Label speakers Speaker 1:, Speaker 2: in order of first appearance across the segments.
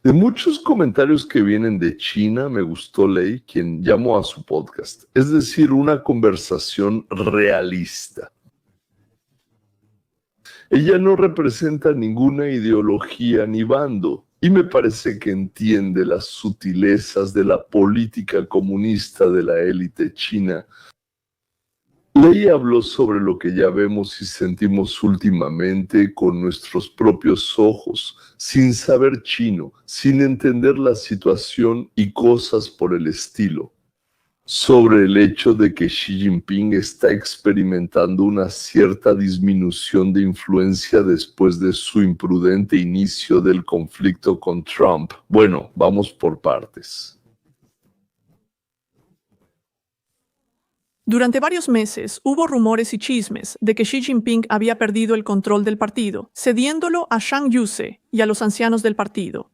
Speaker 1: De muchos comentarios que vienen de China, me gustó Lei, quien llamó a su podcast, es decir, una conversación realista. Ella no representa ninguna ideología ni bando, y me parece que entiende las sutilezas de la política comunista de la élite china. Lei habló sobre lo que ya vemos y sentimos últimamente con nuestros propios ojos, sin saber chino, sin entender la situación y cosas por el estilo. Sobre el hecho de que Xi Jinping está experimentando una cierta disminución de influencia después de su imprudente inicio del conflicto con Trump. Bueno, vamos por partes.
Speaker 2: Durante varios meses hubo rumores y chismes de que Xi Jinping había perdido el control del partido, cediéndolo a Zhang Youce y a los ancianos del partido.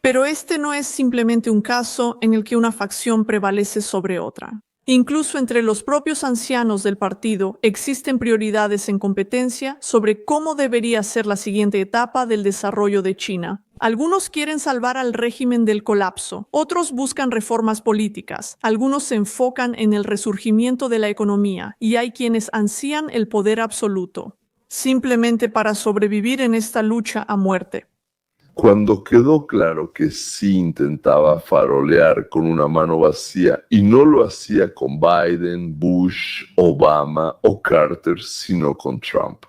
Speaker 2: Pero este no es simplemente un caso en el que una facción prevalece sobre otra. Incluso entre los propios ancianos del partido existen prioridades en competencia sobre cómo debería ser la siguiente etapa del desarrollo de China. Algunos quieren salvar al régimen del colapso, otros buscan reformas políticas, algunos se enfocan en el resurgimiento de la economía y hay quienes ansían el poder absoluto, simplemente para sobrevivir en esta lucha a muerte.
Speaker 1: Cuando quedó claro que sí intentaba farolear con una mano vacía y no lo hacía con Biden, Bush, Obama o Carter, sino con Trump.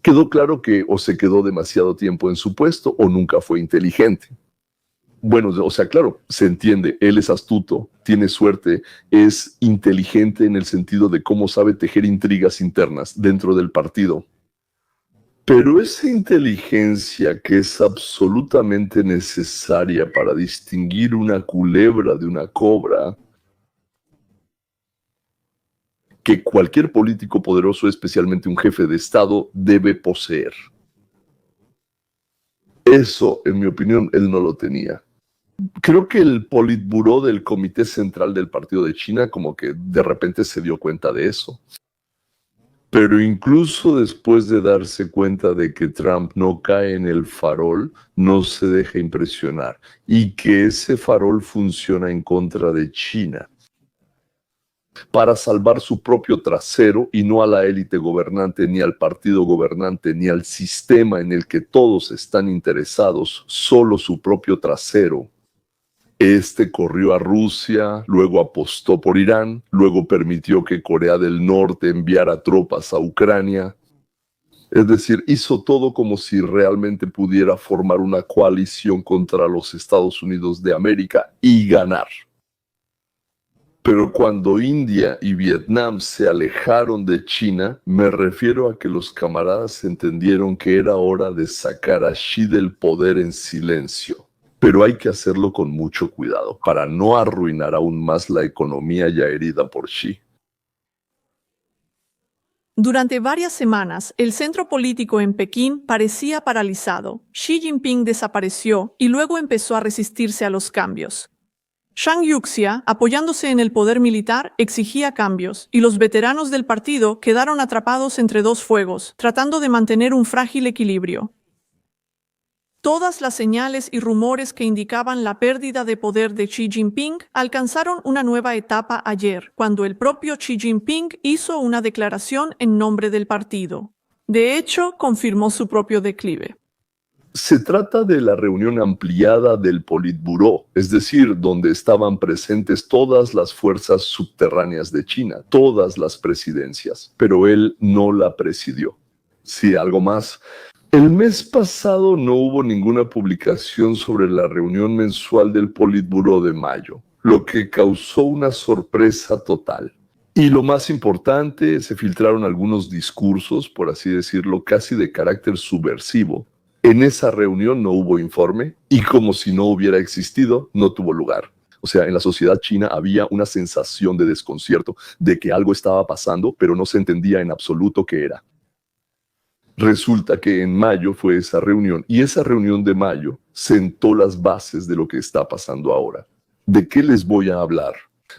Speaker 1: Quedó claro que o se quedó demasiado tiempo en su puesto o nunca fue inteligente. Bueno, o sea, claro, se entiende, él es astuto, tiene suerte, es inteligente en el sentido de cómo sabe tejer intrigas internas dentro del partido. Pero esa inteligencia que es absolutamente necesaria para distinguir una culebra de una cobra, que cualquier político poderoso, especialmente un jefe de Estado, debe poseer. Eso, en mi opinión, él no lo tenía. Creo que el Politburó del Comité Central del Partido de China como que de repente se dio cuenta de eso. Pero incluso después de darse cuenta de que Trump no cae en el farol, no se deja impresionar y que ese farol funciona en contra de China para salvar su propio trasero y no a la élite gobernante, ni al partido gobernante, ni al sistema en el que todos están interesados, solo su propio trasero. Este corrió a Rusia, luego apostó por Irán, luego permitió que Corea del Norte enviara tropas a Ucrania. Es decir, hizo todo como si realmente pudiera formar una coalición contra los Estados Unidos de América y ganar. Pero cuando India y Vietnam se alejaron de China, me refiero a que los camaradas entendieron que era hora de sacar a Xi del poder en silencio. Pero hay que hacerlo con mucho cuidado para no arruinar aún más la economía ya herida por Xi.
Speaker 2: Durante varias semanas, el centro político en Pekín parecía paralizado. Xi Jinping desapareció y luego empezó a resistirse a los cambios. Zhang Youce, apoyándose en el poder militar, exigía cambios, y los veteranos del partido quedaron atrapados entre dos fuegos, tratando de mantener un frágil equilibrio. Todas las señales y rumores que indicaban la pérdida de poder de Xi Jinping alcanzaron una nueva etapa ayer, cuando el propio Xi Jinping hizo una declaración en nombre del partido. De hecho, confirmó su propio declive.
Speaker 1: Se trata de la reunión ampliada del Politburó, es decir, donde estaban presentes todas las fuerzas subterráneas de China, todas las presidencias, pero él no la presidió. Sí, algo más. El mes pasado no hubo ninguna publicación sobre la reunión mensual del Politburó de mayo, lo que causó una sorpresa total. Y lo más importante, se filtraron algunos discursos, por así decirlo, casi de carácter subversivo. En esa reunión no hubo informe y como si no hubiera existido, no tuvo lugar. O sea, en la sociedad china había una sensación de desconcierto, de que algo estaba pasando, pero no se entendía en absoluto qué era. Resulta que en mayo fue esa reunión y esa reunión de mayo sentó las bases de lo que está pasando ahora. ¿De qué les voy a hablar?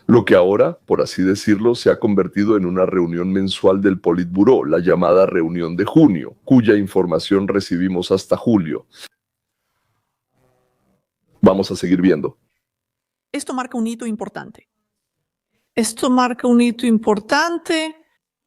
Speaker 1: Lo que ahora, por así decirlo, se ha convertido en una reunión mensual del Politburó, la llamada reunión de junio, cuya información recibimos hasta julio. Vamos a seguir viendo.
Speaker 2: Esto marca un hito importante. Esto marca un hito importante.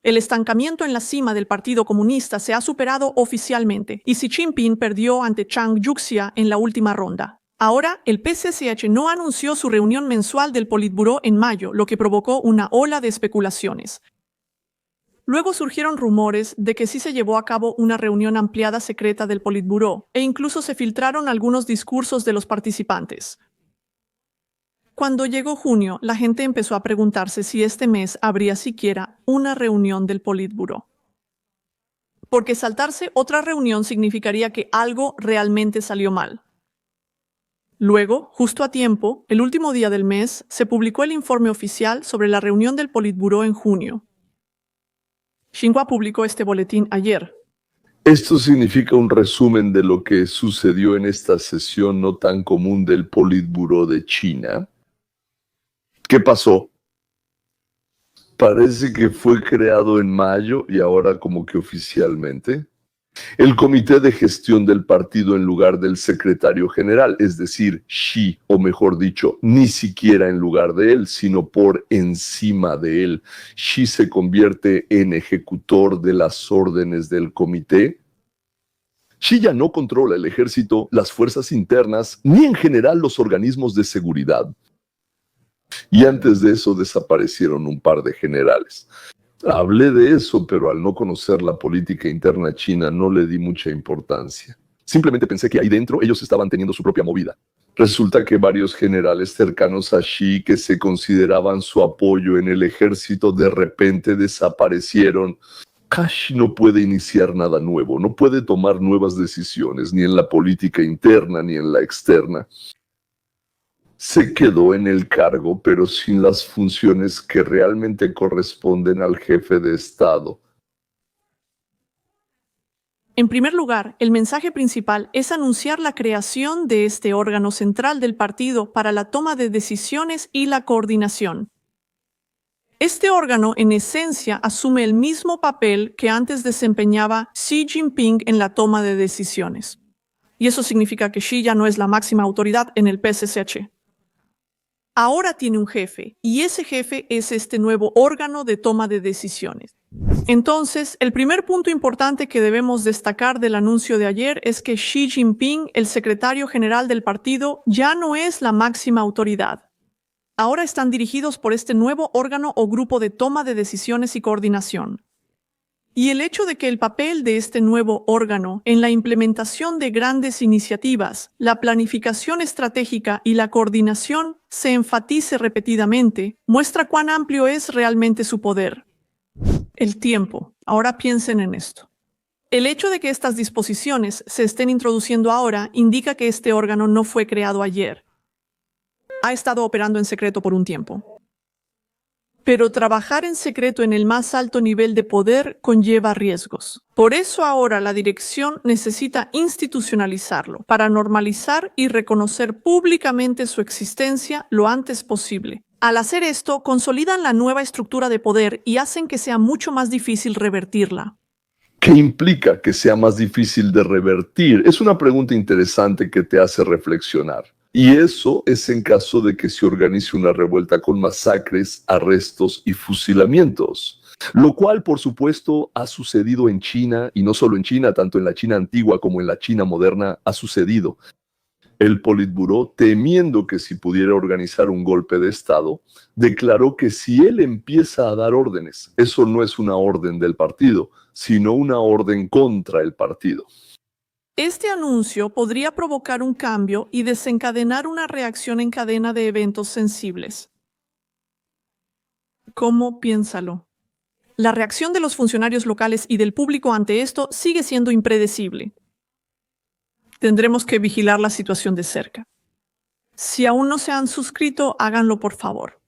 Speaker 2: El estancamiento en la cima del Partido Comunista se ha superado oficialmente y Xi Jinping perdió ante Chiang Kai-shek en la última ronda. Ahora, el PCCH no anunció su reunión mensual del Politburó en mayo, lo que provocó una ola de especulaciones. Luego surgieron rumores de que sí se llevó a cabo una reunión ampliada secreta del Politburó e incluso se filtraron algunos discursos de los participantes. Cuando llegó junio, la gente empezó a preguntarse si este mes habría siquiera una reunión del Politburó. Porque saltarse otra reunión significaría que algo realmente salió mal. Luego, justo a tiempo, el último día del mes, se publicó el informe oficial sobre la reunión del Politburó en junio. Xinhua publicó este boletín ayer.
Speaker 1: Esto significa un resumen de lo que sucedió en esta sesión no tan común del Politburó de China. ¿Qué pasó? Parece que fue creado en mayo y ahora como que oficialmente. El comité de gestión del partido en lugar del secretario general, es decir, Xi, o mejor dicho, ni siquiera en lugar de él, sino por encima de él. Xi se convierte en ejecutor de las órdenes del comité. Xi ya no controla el ejército, las fuerzas internas, ni en general los organismos de seguridad. Y antes de eso desaparecieron un par de generales. Hablé de eso, pero al no conocer la política interna china no le di mucha importancia. Simplemente pensé que ahí dentro ellos estaban teniendo su propia movida. Resulta que varios generales cercanos a Xi que se consideraban su apoyo en el ejército de repente desaparecieron. Xi no puede iniciar nada nuevo, no puede tomar nuevas decisiones, ni en la política interna ni en la externa. Se quedó en el cargo, pero sin las funciones que realmente corresponden al jefe de Estado.
Speaker 2: En primer lugar, el mensaje principal es anunciar la creación de este órgano central del partido para la toma de decisiones y la coordinación. Este órgano, en esencia, asume el mismo papel que antes desempeñaba Xi Jinping en la toma de decisiones. Y eso significa que Xi ya no es la máxima autoridad en el PCCH. Ahora tiene un jefe, y ese jefe es este nuevo órgano de toma de decisiones. Entonces, el primer punto importante que debemos destacar del anuncio de ayer es que Xi Jinping, el secretario general del partido, ya no es la máxima autoridad. Ahora están dirigidos por este nuevo órgano o grupo de toma de decisiones y coordinación. Y el hecho de que el papel de este nuevo órgano en la implementación de grandes iniciativas, la planificación estratégica y la coordinación se enfatice repetidamente, muestra cuán amplio es realmente su poder. El tiempo. Ahora piensen en esto. El hecho de que estas disposiciones se estén introduciendo ahora indica que este órgano no fue creado ayer. Ha estado operando en secreto por un tiempo. Pero trabajar en secreto en el más alto nivel de poder conlleva riesgos. Por eso ahora la dirección necesita institucionalizarlo para normalizar y reconocer públicamente su existencia lo antes posible. Al hacer esto, consolidan la nueva estructura de poder y hacen que sea mucho más difícil revertirla.
Speaker 1: ¿Qué implica que sea más difícil de revertir? Es una pregunta interesante que te hace reflexionar. Y eso es en caso de que se organice una revuelta con masacres, arrestos y fusilamientos. Lo cual, por supuesto, ha sucedido en China, y no solo en China, tanto en la China antigua como en la China moderna ha sucedido. El Politburó, temiendo que si pudiera organizar un golpe de Estado, declaró que si él empieza a dar órdenes, eso no es una orden del partido, sino una orden contra el partido.
Speaker 2: Este anuncio podría provocar un cambio y desencadenar una reacción en cadena de eventos sensibles. ¿Cómo? Piénsalo. La reacción de los funcionarios locales y del público ante esto sigue siendo impredecible. Tendremos que vigilar la situación de cerca. Si aún no se han suscrito, háganlo por favor.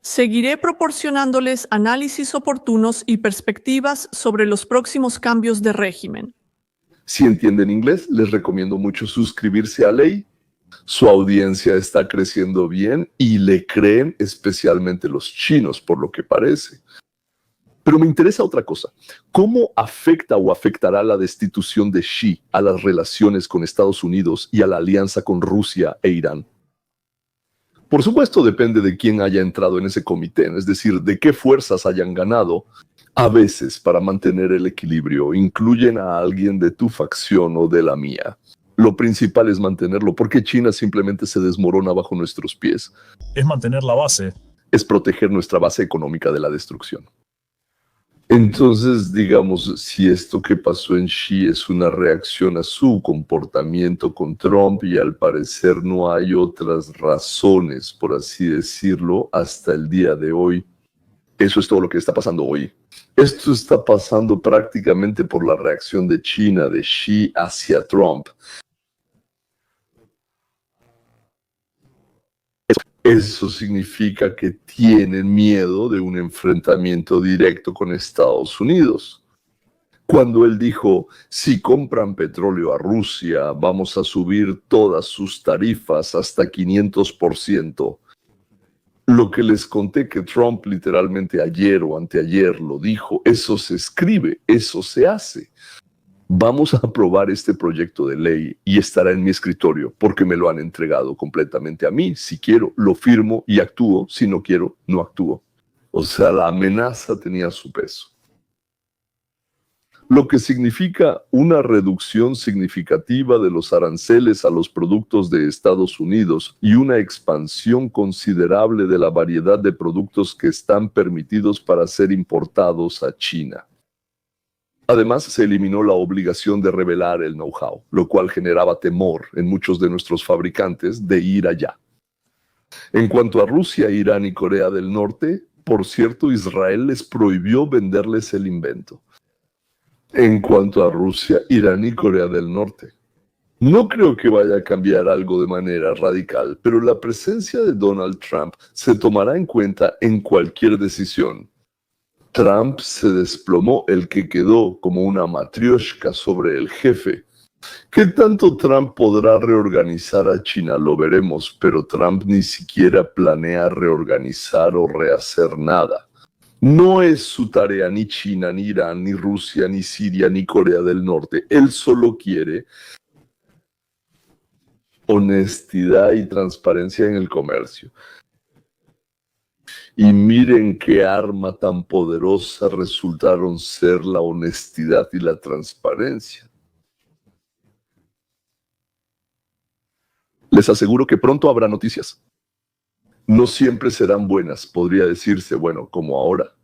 Speaker 2: Seguiré proporcionándoles análisis oportunos y perspectivas sobre los próximos cambios de régimen.
Speaker 1: Si entienden inglés, les recomiendo mucho suscribirse a Lei. Su audiencia está creciendo bien y le creen especialmente los chinos, por lo que parece. Pero me interesa otra cosa. ¿Cómo afecta o afectará la destitución de Xi a las relaciones con Estados Unidos y a la alianza con Rusia e Irán? Por supuesto, depende de quién haya entrado en ese comité, es decir, de qué fuerzas hayan ganado. A veces, para mantener el equilibrio, incluyen a alguien de tu facción o de la mía. Lo principal es mantenerlo, porque China simplemente se desmorona bajo nuestros pies.
Speaker 3: Es mantener la base.
Speaker 1: Es proteger nuestra base económica de la destrucción. Entonces, digamos, si esto que pasó en Xi es una reacción a su comportamiento con Trump y al parecer no hay otras razones, por así decirlo, hasta el día de hoy, eso es todo lo que está pasando hoy. Esto está pasando prácticamente por la reacción de China, de Xi hacia Trump. Eso significa que tienen miedo de un enfrentamiento directo con Estados Unidos. Cuando él dijo, si compran petróleo a Rusia, vamos a subir todas sus tarifas hasta 500%. Lo que les conté que Trump literalmente ayer o anteayer lo dijo, eso se escribe, eso se hace. Vamos a aprobar este proyecto de ley y estará en mi escritorio porque me lo han entregado completamente a mí. Si quiero, lo firmo y actúo. Si no quiero, no actúo. O sea, la amenaza tenía su peso. Lo que significa una reducción significativa de los aranceles a los productos de Estados Unidos y una expansión considerable de la variedad de productos que están permitidos para ser importados a China. Además, se eliminó la obligación de revelar el know-how, lo cual generaba temor en muchos de nuestros fabricantes de ir allá. En cuanto a Rusia, Irán y Corea del Norte, por cierto, Israel les prohibió venderles el invento. En cuanto a Rusia, Irán y Corea del Norte. No creo que vaya a cambiar algo de manera radical, pero la presencia de Donald Trump se tomará en cuenta en cualquier decisión. Trump se desplomó, el que quedó como una matrioshka sobre el jefe. ¿Qué tanto Trump podrá reorganizar a China? Lo veremos, pero Trump ni siquiera planea reorganizar o rehacer nada. No es su tarea ni China, ni Irán, ni Rusia, ni Siria, ni Corea del Norte. Él solo quiere honestidad y transparencia en el comercio. Y miren qué arma tan poderosa resultaron ser la honestidad y la transparencia. Les aseguro que pronto habrá noticias. No siempre serán buenas, podría decirse, bueno, como ahora.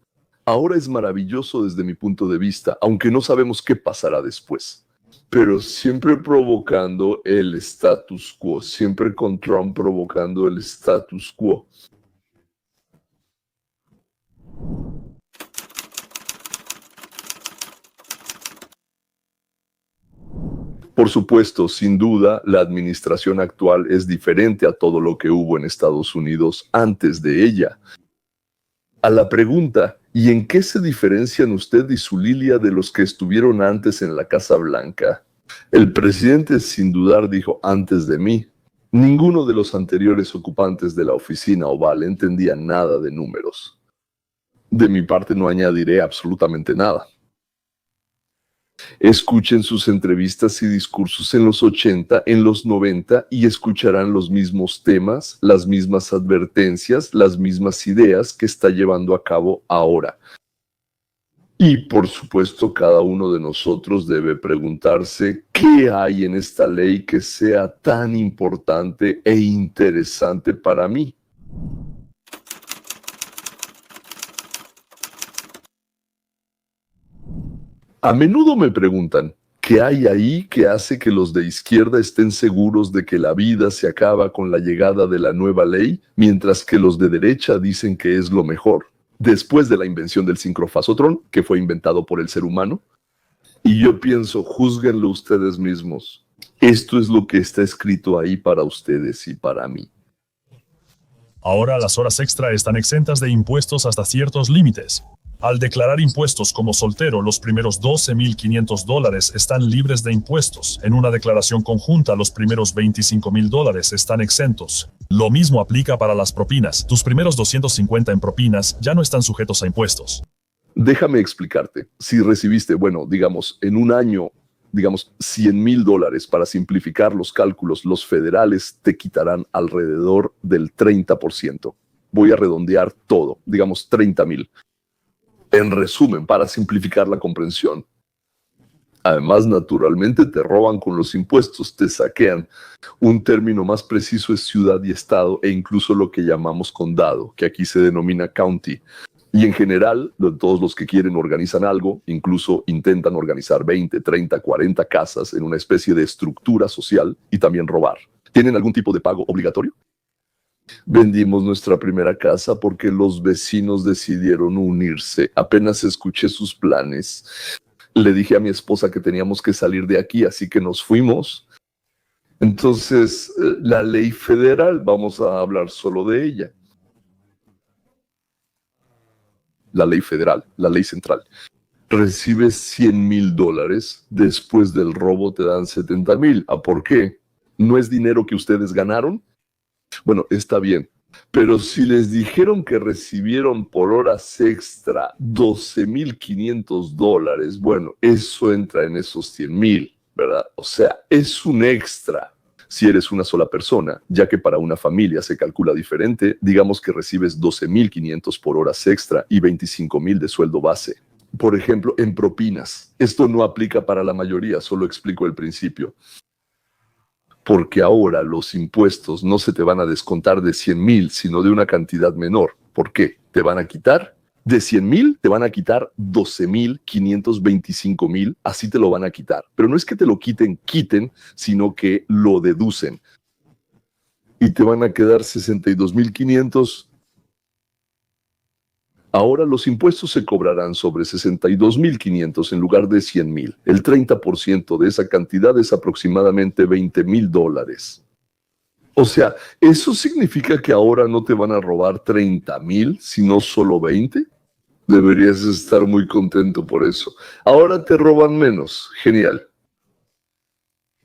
Speaker 1: Ahora es maravilloso desde mi punto de vista, aunque no sabemos qué pasará después. Pero siempre provocando el status quo, siempre con Trump provocando el status quo. Por supuesto, sin duda, la administración actual es diferente a todo lo que hubo en Estados Unidos antes de ella. A la pregunta, ¿y en qué se diferencian usted y su Lilia de los que estuvieron antes en la Casa Blanca? El presidente sin dudar dijo antes de mí. Ninguno de los anteriores ocupantes de la oficina oval entendía nada de números. De mi parte no añadiré absolutamente nada. Escuchen sus entrevistas y discursos en los 80, en los 90 y escucharán los mismos temas, las mismas advertencias, las mismas ideas que está llevando a cabo ahora. Y por supuesto cada uno de nosotros debe preguntarse ¿qué hay en esta ley que sea tan importante e interesante para mí? A menudo me preguntan, ¿qué hay ahí que hace que los de izquierda estén seguros de que la vida se acaba con la llegada de la nueva ley, mientras que los de derecha dicen que es lo mejor? Después de la invención del sincrofazotrón, que fue inventado por el ser humano. Y yo pienso, júzguenlo ustedes mismos. Esto es lo que está escrito ahí para ustedes y para mí.
Speaker 3: Ahora las horas extra están exentas de impuestos hasta ciertos límites. Al declarar impuestos como soltero, los primeros $12,500 están libres de impuestos. En una declaración conjunta, los primeros $25,000 están exentos. Lo mismo aplica para las propinas. Tus primeros 250 en propinas ya no están sujetos a impuestos.
Speaker 1: Déjame explicarte. Si recibiste, bueno, digamos, en un año, digamos, $100,000, para simplificar los cálculos, los federales te quitarán alrededor del 30%. Voy a redondear todo, digamos 30,000. En resumen, para simplificar la comprensión. Además, naturalmente, te roban con los impuestos, te saquean. Un término más preciso es ciudad y estado, e incluso lo que llamamos condado, que aquí se denomina county. Y en general, todos los que quieren organizan algo, incluso intentan organizar 20, 30, 40 casas en una especie de estructura social y también robar. ¿Tienen algún tipo de pago obligatorio? Vendimos nuestra primera casa porque los vecinos decidieron unirse. Apenas escuché sus planes. Le dije a mi esposa que teníamos que salir de aquí, así que nos fuimos. Entonces, la ley federal, vamos a hablar solo de ella. La ley federal, la ley central. Recibes $100,000, después del robo te dan 70,000. ¿A por qué? ¿No es dinero que ustedes ganaron? Bueno, está bien. Pero si les dijeron que recibieron por horas extra $12,500, bueno, eso entra en esos 100,000, ¿verdad? O sea, es un extra. Si eres una sola persona, ya que para una familia se calcula diferente, digamos que recibes 12,500 por horas extra y 25,000 de sueldo base. Por ejemplo, en propinas. Esto no aplica para la mayoría, solo explico el principio. Porque ahora los impuestos no se te van a descontar de 100,000, sino de una cantidad menor. ¿Por qué? Te van a quitar, de 100,000, te van a quitar 12,525,000, así te lo van a quitar. Pero no es que te lo quiten, sino que lo deducen. Y te van a quedar 62,500. Ahora los impuestos se cobrarán sobre 62,500 en lugar de 100,000. El 30% de esa cantidad es aproximadamente $20,000. O sea, ¿eso significa que ahora no te van a robar 30,000, sino solo 20? Deberías estar muy contento por eso. Ahora te roban menos. Genial.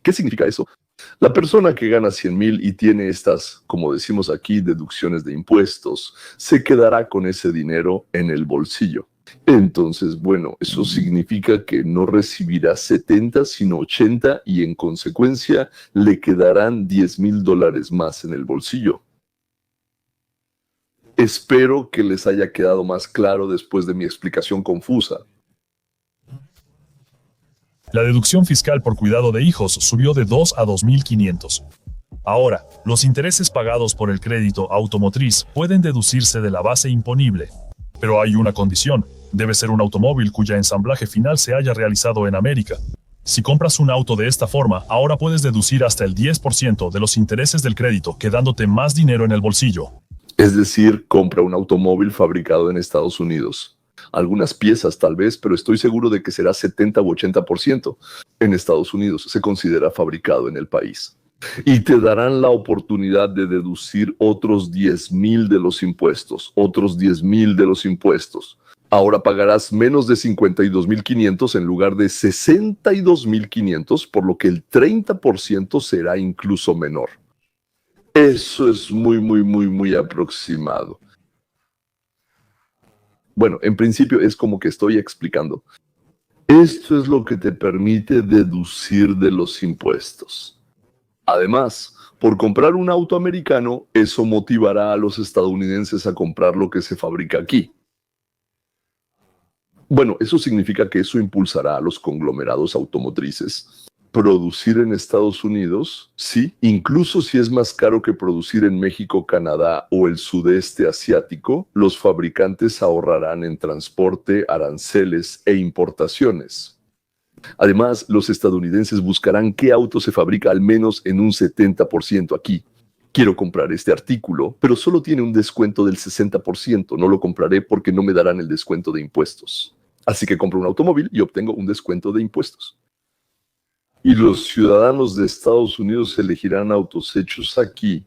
Speaker 1: ¿Qué significa eso? La persona que gana 100,000 y tiene estas, como decimos aquí, deducciones de impuestos, se quedará con ese dinero en el bolsillo. Entonces, bueno, eso significa que no recibirá 70, sino 80 y en consecuencia le quedarán $10,000 más en el bolsillo. Espero que les haya quedado más claro después de mi explicación confusa.
Speaker 3: La deducción fiscal por cuidado de hijos subió de 2 a 2,500. Ahora, los intereses pagados por el crédito automotriz pueden deducirse de la base imponible. Pero hay una condición: debe ser un automóvil cuya ensamblaje final se haya realizado en América. Si compras un auto de esta forma, ahora puedes deducir hasta el 10% de los intereses del crédito, quedándote más dinero en el bolsillo.
Speaker 1: Es decir, compra un automóvil fabricado en Estados Unidos. Algunas piezas tal vez, pero estoy seguro de que será 70 u 80% en Estados Unidos. Se considera fabricado en el país. Y te darán la oportunidad de deducir otros 10,000 de los impuestos. Ahora pagarás menos de 52,500 en lugar de 62,500, por lo que el 30% será incluso menor. Eso es muy aproximado. Bueno, en principio es como que estoy explicando. Esto es lo que te permite deducir de los impuestos. Además, por comprar un auto americano, eso motivará a los estadounidenses a comprar lo que se fabrica aquí. Bueno, eso significa que eso impulsará a los conglomerados automotrices. Producir en Estados Unidos, sí, incluso si es más caro que producir en México, Canadá o el sudeste asiático, los fabricantes ahorrarán en transporte, aranceles e importaciones. Además, los estadounidenses buscarán qué auto se fabrica al menos en un 70% aquí. Quiero comprar este artículo, pero solo tiene un descuento del 60%. No lo compraré porque no me darán el descuento de impuestos. Así que compro un automóvil y obtengo un descuento de impuestos. Y los ciudadanos de Estados Unidos elegirán autos hechos aquí.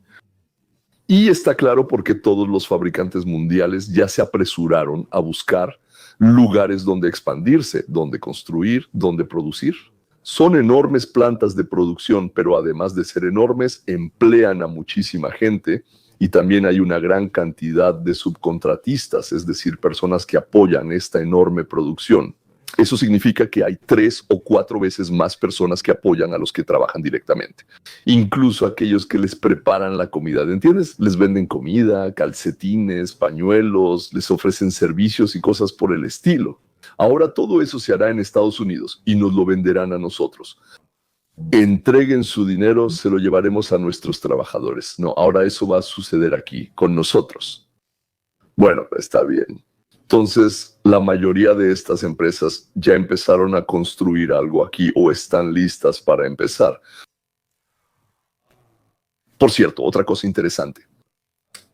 Speaker 1: Y está claro porque todos los fabricantes mundiales ya se apresuraron a buscar lugares donde expandirse, donde construir, donde producir. Son enormes plantas de producción, pero además de ser enormes, emplean a muchísima gente Y también hay una gran cantidad de subcontratistas, es decir, personas que apoyan esta enorme producción. Eso significa que hay 3 o 4 veces más personas que apoyan a los que trabajan directamente. Incluso aquellos que les preparan la comida, ¿entiendes? Les venden comida, calcetines, pañuelos, les ofrecen servicios y cosas por el estilo. Ahora todo eso se hará en Estados Unidos y nos lo venderán a nosotros. Entreguen su dinero, se lo llevaremos a nuestros trabajadores. No, ahora eso va a suceder aquí, con nosotros. Bueno, está bien. Entonces, la mayoría de estas empresas ya empezaron a construir algo aquí o están listas para empezar. Por cierto, otra cosa interesante.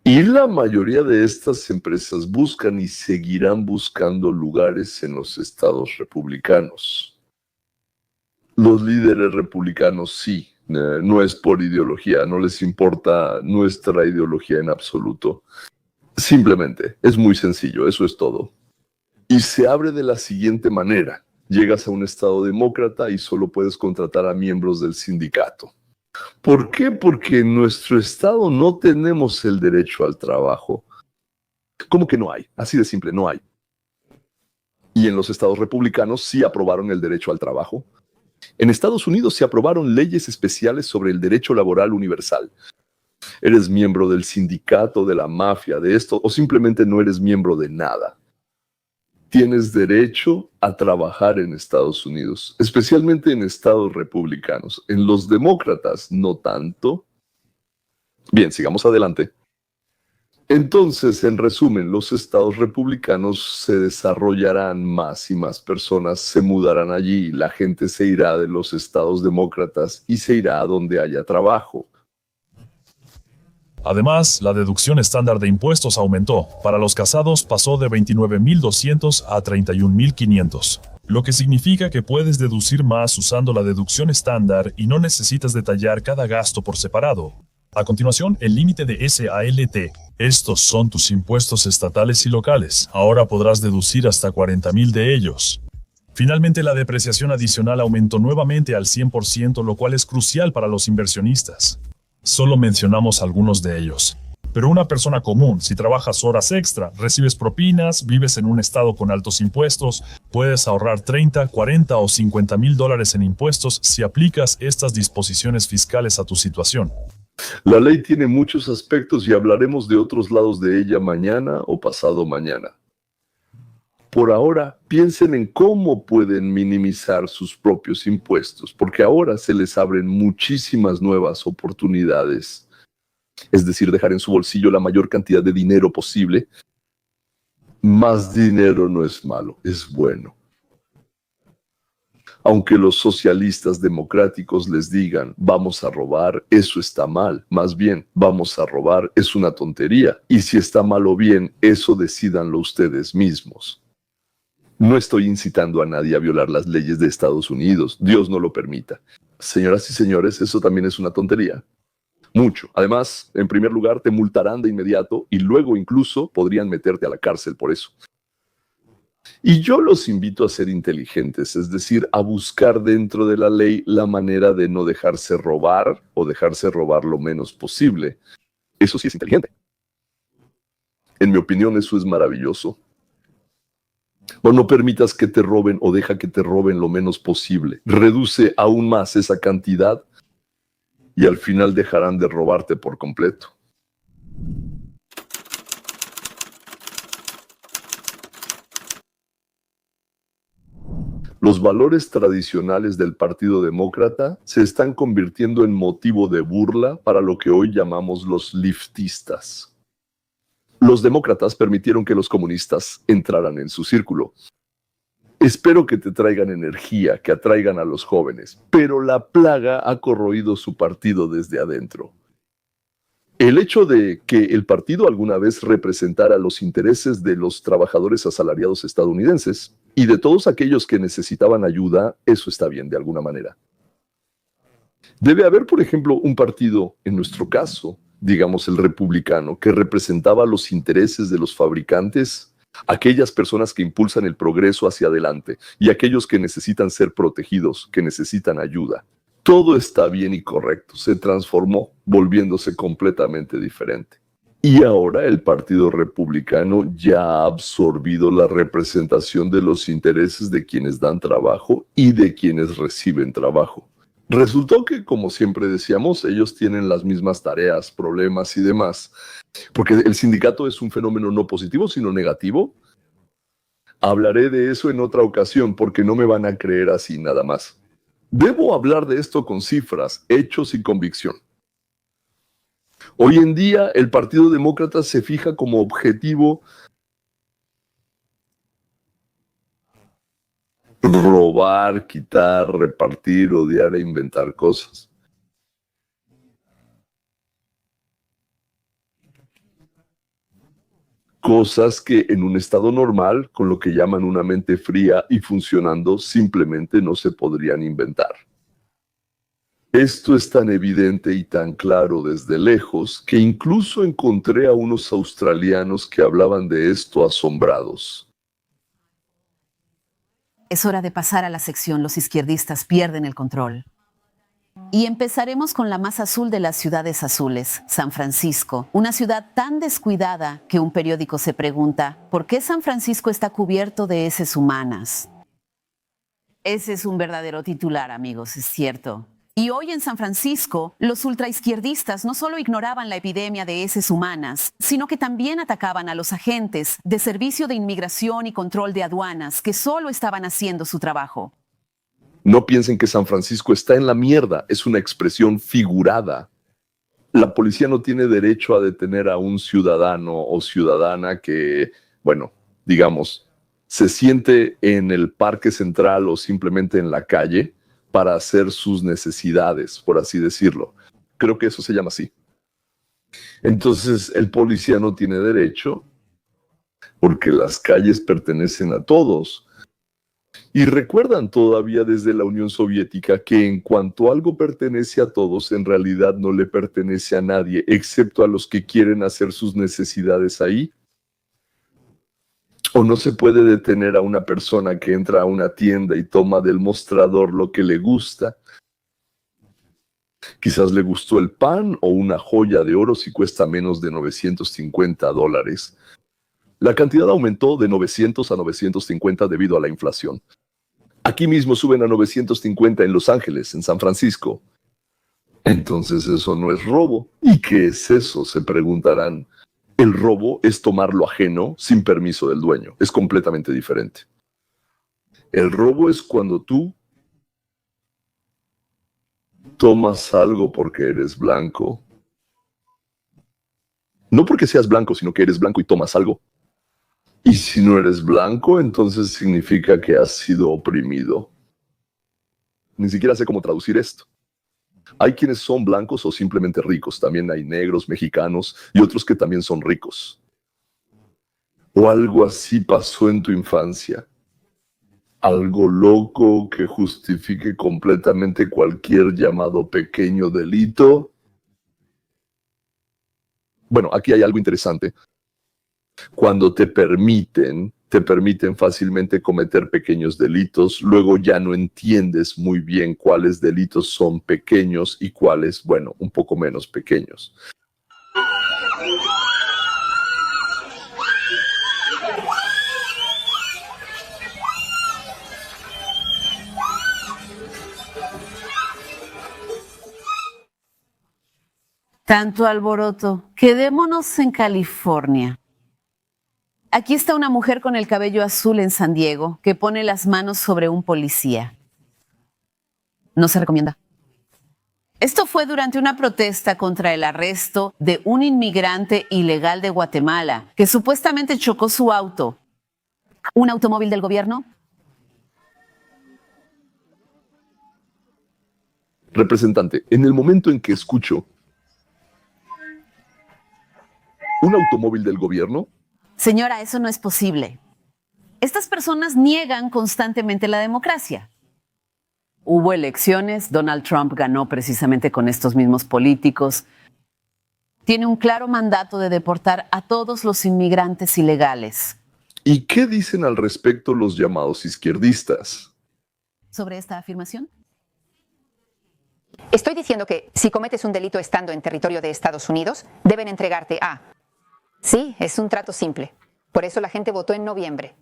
Speaker 1: Y la mayoría de estas empresas buscan y seguirán buscando lugares en los estados republicanos. Los líderes republicanos sí, no es por ideología, no les importa nuestra ideología en absoluto. Simplemente, es muy sencillo, eso es todo. Y se abre de la siguiente manera. Llegas a un estado demócrata y solo puedes contratar a miembros del sindicato. ¿Por qué? Porque en nuestro estado no tenemos el derecho al trabajo. ¿Cómo que no hay? Así de simple, no hay. Y en los estados republicanos sí aprobaron el derecho al trabajo. En Estados Unidos se aprobaron leyes especiales sobre el derecho laboral universal. ¿Eres miembro del sindicato, de la mafia, de esto, o simplemente no eres miembro de nada? Tienes derecho a trabajar en Estados Unidos, especialmente en estados republicanos. En los demócratas, no tanto. Bien, sigamos adelante. Entonces, en resumen, los estados republicanos se desarrollarán más y más personas se mudarán allí. La gente se irá de los estados demócratas y se irá a donde haya trabajo.
Speaker 3: Además, la deducción estándar de impuestos aumentó. Para los casados pasó de $29,200 a $31,500, lo que significa que puedes deducir más usando la deducción estándar y no necesitas detallar cada gasto por separado. A continuación, el límite de SALT. Estos son tus impuestos estatales y locales. Ahora podrás deducir hasta 40,000 de ellos. Finalmente, la depreciación adicional aumentó nuevamente al 100%, lo cual es crucial para los inversionistas. Solo mencionamos algunos de ellos. Pero una persona común, si trabajas horas extra, recibes propinas, vives en un estado con altos impuestos, puedes ahorrar 30, 40 o 50,000 dólares en impuestos si aplicas estas disposiciones fiscales a tu situación.
Speaker 1: La ley tiene muchos aspectos y hablaremos de otros lados de ella mañana o pasado mañana. Por ahora, piensen en cómo pueden minimizar sus propios impuestos, porque ahora se les abren muchísimas nuevas oportunidades. Es decir, dejar en su bolsillo la mayor cantidad de dinero posible. Más dinero no es malo, es bueno. Aunque los socialistas democráticos les digan, vamos a robar, eso está mal. Más bien, vamos a robar, es una tontería. Y si está mal o bien, eso decídanlo ustedes mismos. No estoy incitando a nadie a violar las leyes de Estados Unidos. Dios no lo permita. Señoras y señores, eso también es una tontería. Mucho. Además, en primer lugar, te multarán de inmediato y luego incluso podrían meterte a la cárcel por eso. Y yo los invito a ser inteligentes, es decir, a buscar dentro de la ley la manera de no dejarse robar o dejarse robar lo menos posible. Eso sí es inteligente. En mi opinión, eso es maravilloso. O no permitas que te roben o deja que te roben lo menos posible. Reduce aún más esa cantidad y al final dejarán de robarte por completo. Los valores tradicionales del Partido Demócrata se están convirtiendo en motivo de burla para lo que hoy llamamos los leftistas. Los demócratas permitieron que los comunistas entraran en su círculo. Espero que te traigan energía, que atraigan a los jóvenes, pero la plaga ha corroído su partido desde adentro. El hecho de que el partido alguna vez representara los intereses de los trabajadores asalariados estadounidenses y de todos aquellos que necesitaban ayuda, eso está bien de alguna manera. Debe haber, por ejemplo, un partido, en nuestro caso, digamos el republicano, que representaba los intereses de los fabricantes, aquellas personas que impulsan el progreso hacia adelante y aquellos que necesitan ser protegidos, que necesitan ayuda. Todo está bien y correcto. Se transformó, volviéndose completamente diferente. Y ahora el Partido Republicano ya ha absorbido la representación de los intereses de quienes dan trabajo y de quienes reciben trabajo. Resultó que, como siempre decíamos, ellos tienen las mismas tareas, problemas y demás, porque el sindicato es un fenómeno no positivo, sino negativo. Hablaré de eso en otra ocasión porque no me van a creer así nada más. Debo hablar de esto con cifras, hechos y convicción. Hoy en día el Partido Demócrata se fija como objetivo robar, quitar, repartir, odiar e inventar cosas. Cosas que en un estado normal, con lo que llaman una mente fría y funcionando, simplemente no se podrían inventar. Esto es tan evidente y tan claro desde lejos que incluso encontré a unos australianos que hablaban de esto asombrados.
Speaker 4: Es hora de pasar a la sección Los izquierdistas pierden el control. Y empezaremos con la más azul de las ciudades azules, San Francisco, una ciudad tan descuidada que un periódico se pregunta, ¿por qué San Francisco está cubierto de heces humanas? Ese es un verdadero titular, amigos, es cierto. Y hoy en San Francisco, los ultraizquierdistas no solo ignoraban la epidemia de heces humanas, sino que también atacaban a los agentes de Servicio de Inmigración y Control de Aduanas que solo estaban haciendo su trabajo.
Speaker 1: No piensen que San Francisco está en la mierda, es una expresión figurada. La policía no tiene derecho a detener a un ciudadano o ciudadana que, bueno, digamos, se siente en el parque central o simplemente en la calle para hacer sus necesidades, por así decirlo. Creo que eso se llama así. Entonces, el policía no tiene derecho porque las calles pertenecen a todos. Y recuerdan todavía desde la Unión Soviética que en cuanto algo pertenece a todos, en realidad no le pertenece a nadie, excepto a los que quieren hacer sus necesidades ahí. O no se puede detener a una persona que entra a una tienda y toma del mostrador lo que le gusta. Quizás le gustó el pan o una joya de oro si cuesta menos de $950. La cantidad aumentó de 900 a 950 debido a la inflación. Aquí mismo suben a 950 en Los Ángeles, en San Francisco. Entonces eso no es robo. ¿Y qué es eso?, se preguntarán. El robo es tomar lo ajeno sin permiso del dueño. Es completamente diferente. El robo es cuando tú tomas algo porque eres blanco. No porque seas blanco, sino que eres blanco y tomas algo. Y si no eres blanco, entonces significa que has sido oprimido. Ni siquiera sé cómo traducir esto. Hay quienes son blancos o simplemente ricos. También hay negros, mexicanos y otros que también son ricos. O algo así pasó en tu infancia. Algo loco que justifique completamente cualquier llamado pequeño delito. Bueno, aquí hay algo interesante. Cuando te permiten fácilmente cometer pequeños delitos, luego ya no entiendes muy bien cuáles delitos son pequeños y cuáles, bueno, un poco menos pequeños.
Speaker 4: Tanto alboroto. Quedémonos en California. Aquí está una mujer con el cabello azul en San Diego que pone las manos sobre un policía. No se recomienda. Esto fue durante una protesta contra el arresto de un inmigrante ilegal de Guatemala que supuestamente chocó su auto. ¿Un automóvil del gobierno?
Speaker 1: Representante, en el momento en que escucho un automóvil del gobierno,
Speaker 4: Señora, eso no es posible. Estas personas niegan constantemente la democracia. Hubo elecciones, Donald Trump ganó precisamente con estos mismos políticos. Tiene un claro mandato de deportar a todos los inmigrantes ilegales.
Speaker 1: ¿y qué dicen al respecto los llamados izquierdistas?
Speaker 4: ¿Sobre esta afirmación?
Speaker 5: Estoy diciendo que si cometes un delito estando en territorio de Estados Unidos, deben entregarte a Sí, es un trato simple. Por eso la gente votó en noviembre.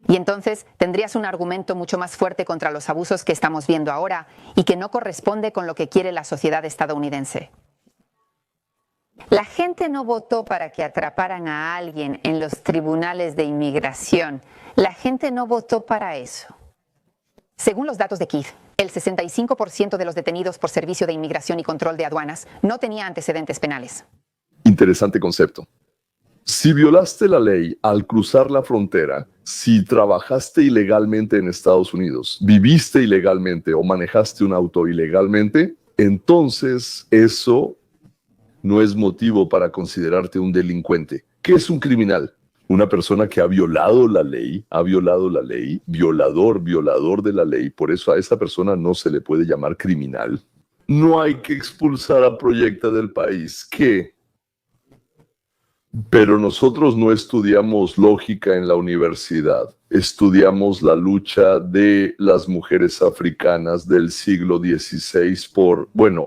Speaker 5: Y entonces tendrías un argumento mucho más fuerte contra los abusos que estamos viendo ahora y que no corresponde con lo que quiere la sociedad estadounidense. La gente no votó para que atraparan a alguien en los tribunales de inmigración. La gente no votó para eso. Según los datos de Keith, el 65% de los detenidos por servicio de inmigración y control de aduanas no tenía antecedentes penales.
Speaker 1: Interesante concepto. Si violaste la ley al cruzar la frontera, si trabajaste ilegalmente en Estados Unidos, viviste ilegalmente o manejaste un auto ilegalmente, entonces eso no es motivo para considerarte un delincuente. ¿Qué es un criminal? Una persona que ha violado la ley, violador de la ley. Por eso a esa persona no se le puede llamar criminal. No hay que expulsar a Proyecta del país. ¿Qué? Pero nosotros no estudiamos lógica en la universidad. Estudiamos la lucha de las mujeres africanas del siglo XVI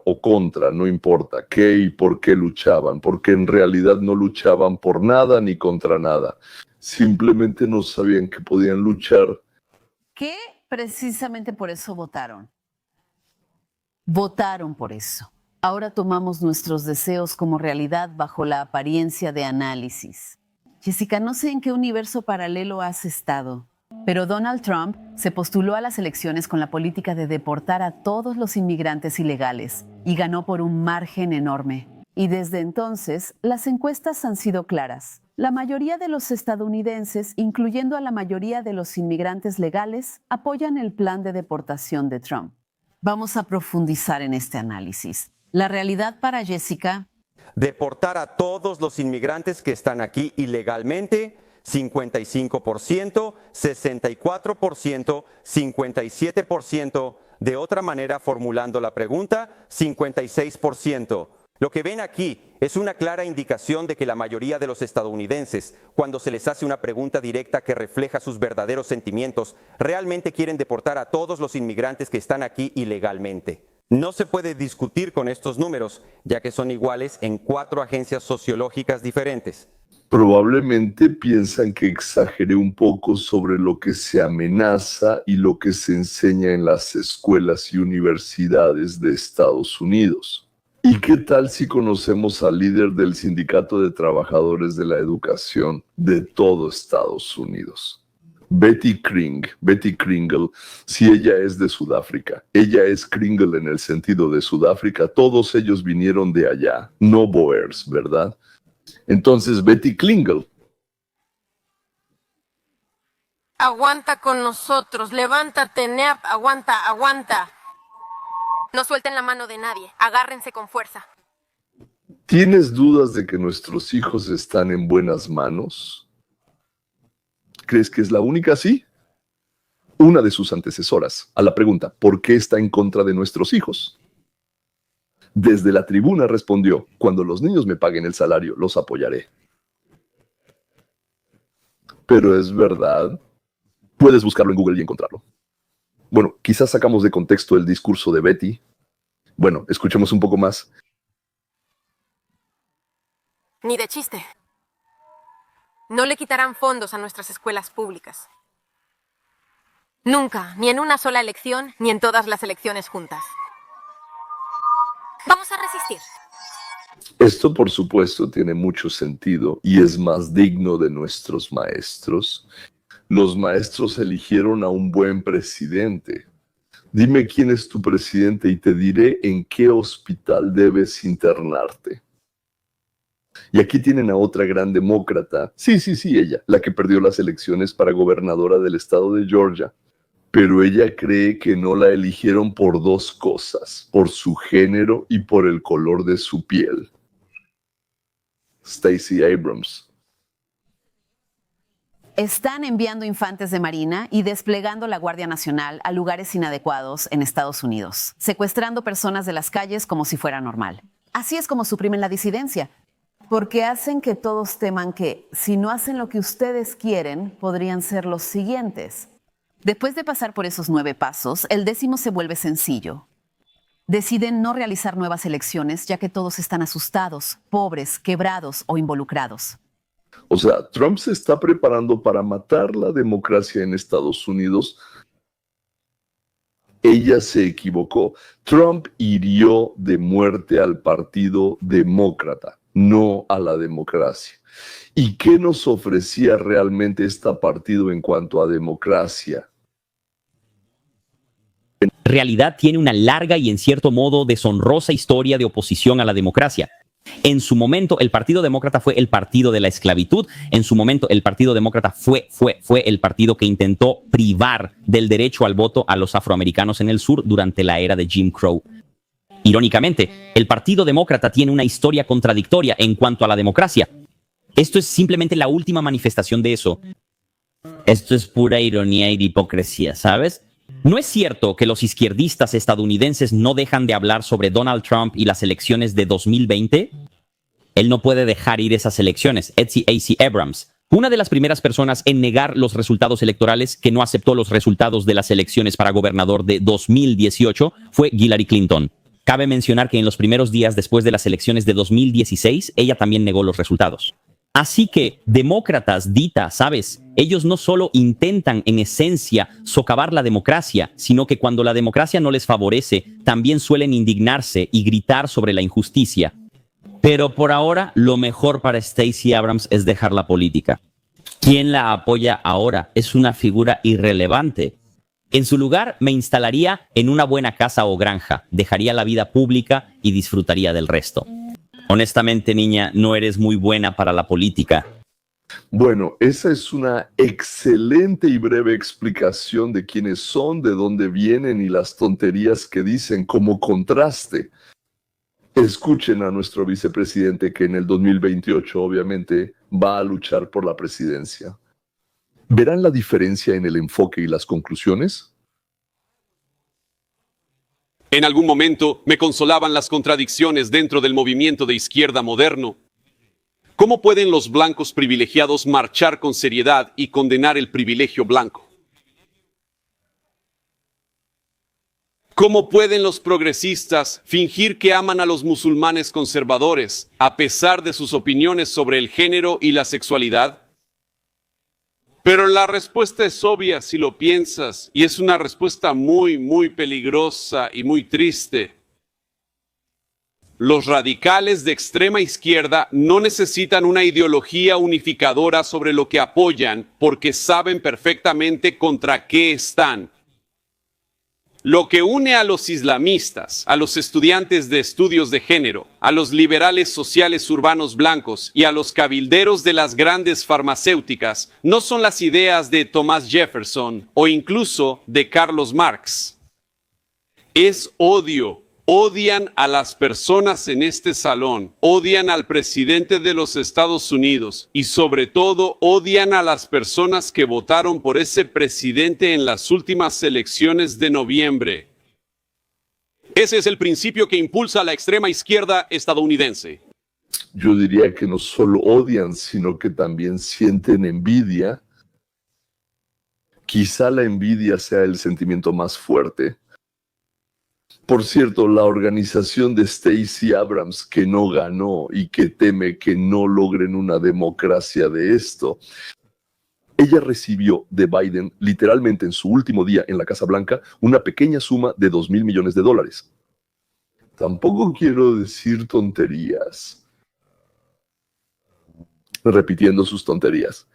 Speaker 1: o contra, no importa qué y por qué luchaban, porque en realidad no luchaban por nada ni contra nada. Simplemente no sabían que podían luchar.
Speaker 4: ¿Qué precisamente por eso votaron? Votaron por eso. Ahora tomamos nuestros deseos como realidad bajo la apariencia de análisis. Jessica, no sé en qué universo paralelo has estado, pero Donald Trump se postuló a las elecciones con la política de deportar a todos los inmigrantes ilegales y ganó por un margen enorme. Y desde entonces, las encuestas han sido claras. La mayoría de los estadounidenses, incluyendo a la mayoría de los inmigrantes legales, apoyan el plan de deportación de Trump. Vamos a profundizar en este análisis. La realidad para Jessica:
Speaker 6: deportar a todos los inmigrantes que están aquí ilegalmente, 55%, 64%, 57%. De otra manera, formulando la pregunta, 56%. Lo que ven aquí es una clara indicación de que la mayoría de los estadounidenses, cuando se les hace una pregunta directa que refleja sus verdaderos sentimientos, realmente quieren deportar a todos los inmigrantes que están aquí ilegalmente. No se puede discutir con estos números, ya que son iguales en 4 agencias sociológicas diferentes.
Speaker 1: Probablemente piensan que exageré un poco sobre lo que se amenaza y lo que se enseña en las escuelas y universidades de Estados Unidos. ¿Y qué tal si conocemos al líder del Sindicato de Trabajadores de la Educación de todo Estados Unidos? Betty Kringle, si ella es de Sudáfrica, ella es Kringle en el sentido de Sudáfrica, todos ellos vinieron de allá, no Boers, ¿verdad? Entonces, Betty Kringle.
Speaker 7: Aguanta con nosotros, levántate, Neap, aguanta. No suelten la mano de nadie, agárrense con fuerza.
Speaker 1: ¿Tienes dudas de que nuestros hijos están en buenas manos? ¿Crees que es la única? Sí. Una de sus antecesoras, a la pregunta, ¿por qué está en contra de nuestros hijos? Desde la tribuna respondió, cuando los niños me paguen el salario, los apoyaré. Pero es verdad. Puedes buscarlo en Google y encontrarlo. Bueno, quizás sacamos de contexto el discurso de Betty. Bueno, escuchemos un poco más.
Speaker 7: Ni de chiste. No le quitarán fondos a nuestras escuelas públicas. Nunca, ni en una sola elección, ni en todas las elecciones juntas. Vamos a resistir.
Speaker 1: Esto, por supuesto, tiene mucho sentido y es más digno de nuestros maestros. Los maestros eligieron a un buen presidente. Dime quién es tu presidente y te diré en qué hospital debes internarte. Y aquí tienen a otra gran demócrata. Sí, ella, la que perdió las elecciones para gobernadora del estado de Georgia. Pero ella cree que no la eligieron por 2 cosas, por su género y por el color de su piel. Stacey Abrams.
Speaker 4: Están enviando infantes de marina y desplegando la Guardia Nacional a lugares inadecuados en Estados Unidos, secuestrando personas de las calles como si fuera normal. Así es como suprimen la disidencia, porque hacen que todos teman que, si no hacen lo que ustedes quieren, podrían ser los siguientes. Después de pasar por esos 9 pasos, el 10º se vuelve sencillo. Deciden no realizar nuevas elecciones ya que todos están asustados, pobres, quebrados o involucrados.
Speaker 1: O sea, Trump se está preparando para matar la democracia en Estados Unidos. Ella se equivocó. Trump hirió de muerte al Partido Demócrata, no a la democracia. ¿Y qué nos ofrecía realmente este partido en cuanto a democracia?
Speaker 8: En realidad tiene una larga y en cierto modo deshonrosa historia de oposición a la democracia. En su momento, el Partido Demócrata fue el partido de la esclavitud. En su momento, el Partido Demócrata fue el partido que intentó privar del derecho al voto a los afroamericanos en el sur durante la era de Jim Crow. Irónicamente, el Partido Demócrata tiene una historia contradictoria en cuanto a la democracia. Esto es simplemente la última manifestación de eso. Esto es pura ironía y hipocresía, ¿sabes? ¿No es cierto que los izquierdistas estadounidenses no dejan de hablar sobre Donald Trump y las elecciones de 2020? Él no puede dejar ir esas elecciones. A.C. Abrams, una de las primeras personas en negar los resultados electorales que no aceptó los resultados de las elecciones para gobernador de 2018, fue Hillary Clinton. Cabe mencionar que en los primeros días después de las elecciones de 2016, ella también negó los resultados. Así que, demócratas, Dita, ¿sabes? Ellos no solo intentan, en esencia, socavar la democracia, sino que cuando la democracia no les favorece, también suelen indignarse y gritar sobre la injusticia. Pero por ahora, lo mejor para Stacey Abrams es dejar la política. ¿Quién la apoya ahora? Es una figura irrelevante. En su lugar, me instalaría en una buena casa o granja, dejaría la vida pública y disfrutaría del resto. Honestamente, niña, no eres muy buena para la política.
Speaker 1: Bueno, esa es una excelente y breve explicación de quiénes son, de dónde vienen y las tonterías que dicen como contraste. Escuchen a nuestro vicepresidente que en el 2028 obviamente va a luchar por la presidencia. ¿Verán la diferencia en el enfoque y las conclusiones?
Speaker 9: En algún momento me consolaban las contradicciones dentro del movimiento de izquierda moderno. ¿Cómo pueden los blancos privilegiados marchar con seriedad y condenar el privilegio blanco? ¿Cómo pueden los progresistas fingir que aman a los musulmanes conservadores a pesar de sus opiniones sobre el género y la sexualidad? Pero la respuesta es obvia si lo piensas, y es una respuesta muy peligrosa y muy triste. Los radicales de extrema izquierda no necesitan una ideología unificadora sobre lo que apoyan, porque saben perfectamente contra qué están. Lo que une a los islamistas, a los estudiantes de estudios de género, a los liberales sociales urbanos blancos y a los cabilderos de las grandes farmacéuticas no son las ideas de Thomas Jefferson o incluso de Carlos Marx. Es odio. Odian a las personas en este salón, odian al presidente de los Estados Unidos y sobre todo odian a las personas que votaron por ese presidente en las últimas elecciones de noviembre. Ese es el principio que impulsa a la extrema izquierda estadounidense.
Speaker 1: Yo diría que no solo odian, sino que también sienten envidia. Quizá la envidia sea el sentimiento más fuerte. Por cierto, la organización de Stacey Abrams, que no ganó y que teme que no logren una democracia de esto, ella recibió de Biden, literalmente en su último día en la Casa Blanca, una pequeña suma de $2,000 millones. Tampoco quiero decir tonterías. Repitiendo sus tonterías.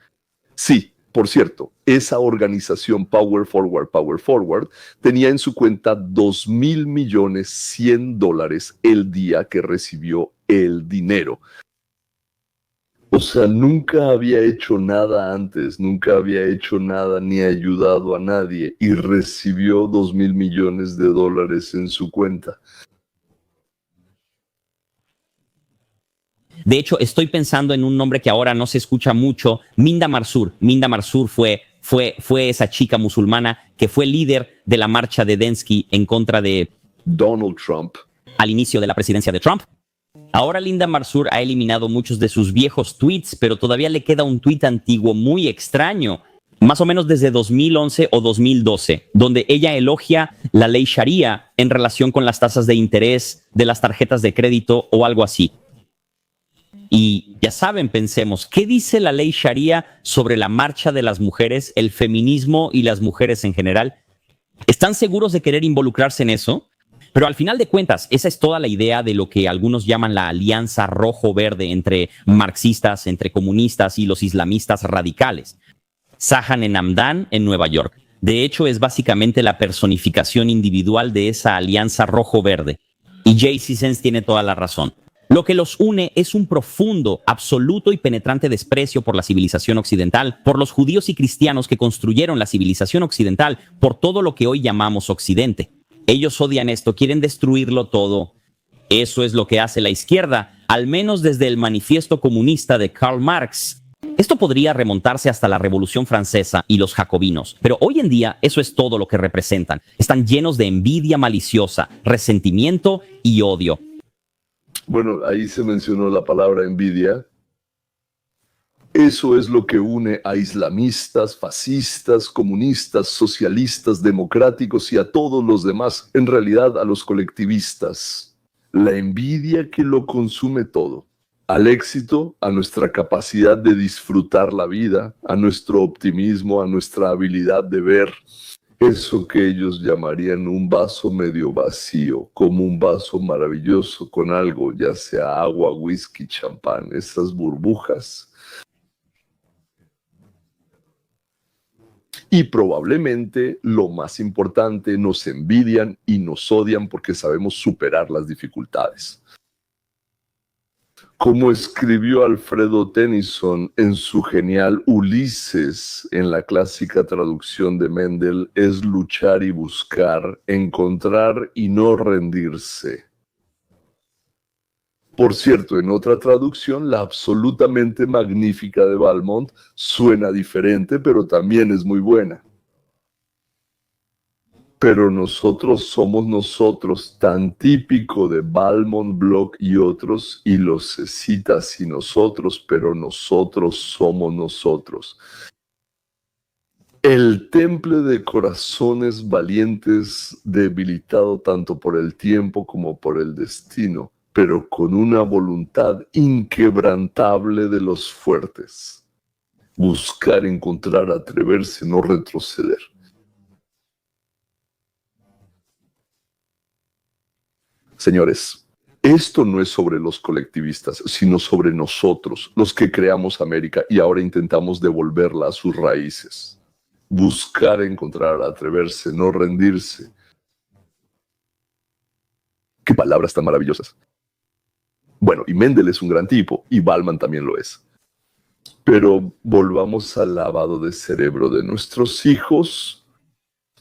Speaker 1: Sí. Por cierto, esa organización Power Forward tenía en su cuenta $2,000,100,000 el día que recibió el dinero. O sea, nunca había hecho nada antes, nunca había hecho nada ni ayudado a nadie y recibió $2,000 millones en su cuenta.
Speaker 8: De hecho, estoy pensando en un nombre que ahora no se escucha mucho, Minda Marsur. Minda Marsur fue esa chica musulmana que fue líder de la marcha de Densky en contra de
Speaker 1: Donald Trump
Speaker 8: al inicio de la presidencia de Trump. Ahora Linda Marsur ha eliminado muchos de sus viejos tweets, pero todavía le queda un tweet antiguo muy extraño. más o menos desde 2011 o 2012, donde ella elogia la ley Sharia en relación con las tasas de interés de las tarjetas de crédito o algo así. Y ya saben, pensemos, ¿qué dice la ley Sharia sobre la marcha de las mujeres, el feminismo y las mujeres en general? ¿Están seguros de querer involucrarse en eso? Pero al final de cuentas, esa es toda la idea de lo que algunos llaman la alianza rojo-verde entre marxistas, entre comunistas y los islamistas radicales. Zahan en Hamdan, en Nueva York. De hecho, es básicamente la personificación individual de esa alianza rojo-verde. Y Jay Sissons tiene toda la razón. Lo que los une es un profundo, absoluto y penetrante desprecio por la civilización occidental, por los judíos y cristianos que construyeron la civilización occidental, por todo lo que hoy llamamos Occidente. Ellos odian esto, quieren destruirlo todo. Eso es lo que hace la izquierda, al menos desde el manifiesto comunista de Karl Marx. Esto podría remontarse hasta la Revolución Francesa y los jacobinos, pero hoy en día eso es todo lo que representan. Están llenos de envidia maliciosa, resentimiento y odio.
Speaker 1: Bueno, ahí se mencionó la palabra envidia. Eso es lo que une a islamistas, fascistas, comunistas, socialistas, democráticos y a todos los demás, en realidad a los colectivistas. La envidia que lo consume todo. Al éxito, a nuestra capacidad de disfrutar la vida, a nuestro optimismo, a nuestra habilidad de ver eso que ellos llamarían un vaso medio vacío, como un vaso maravilloso con algo, ya sea agua, whisky, champán, esas burbujas. Y probablemente, lo más importante, nos envidian y nos odian porque sabemos superar las dificultades. Como escribió Alfredo Tennyson en su genial Ulises, en la clásica traducción de Mendel, es luchar y buscar, encontrar y no rendirse. Por cierto, en otra traducción, la absolutamente magnífica de Valmont suena diferente, pero también es muy buena. Pero nosotros somos nosotros, tan típico de Valmont, Bloch y otros, y los cecitas y nosotros, pero nosotros somos nosotros. El temple de corazones valientes, debilitado tanto por el tiempo como por el destino, pero con una voluntad inquebrantable de los fuertes. Buscar, encontrar, atreverse, no retroceder. Señores, esto no es sobre los colectivistas, sino sobre nosotros, los que creamos América y ahora intentamos devolverla a sus raíces. Buscar, encontrar, atreverse, no rendirse. ¡Qué palabras tan maravillosas! Bueno, y Mendel es un gran tipo, y Ballman también lo es. Pero volvamos al lavado de cerebro de nuestros hijos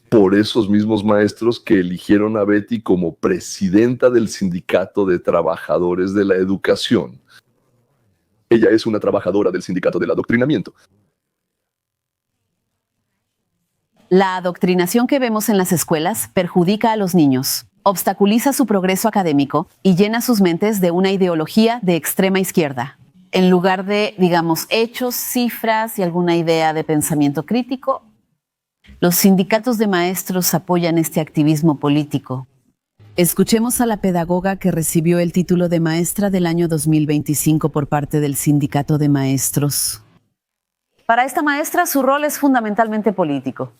Speaker 1: por esos mismos maestros que eligieron a Betty como presidenta del Sindicato de Trabajadores de la Educación. Ella es una trabajadora del Sindicato del Adoctrinamiento.
Speaker 4: La adoctrinación que vemos en las escuelas perjudica a los niños, obstaculiza su progreso académico y llena sus mentes de una ideología de extrema izquierda. En lugar de, digamos, hechos, cifras y alguna idea de pensamiento crítico, los sindicatos de maestros apoyan este activismo político. Escuchemos a la pedagoga que recibió el título de maestra del año 2025 por parte del Sindicato de Maestros. Para esta maestra, su rol es fundamentalmente político.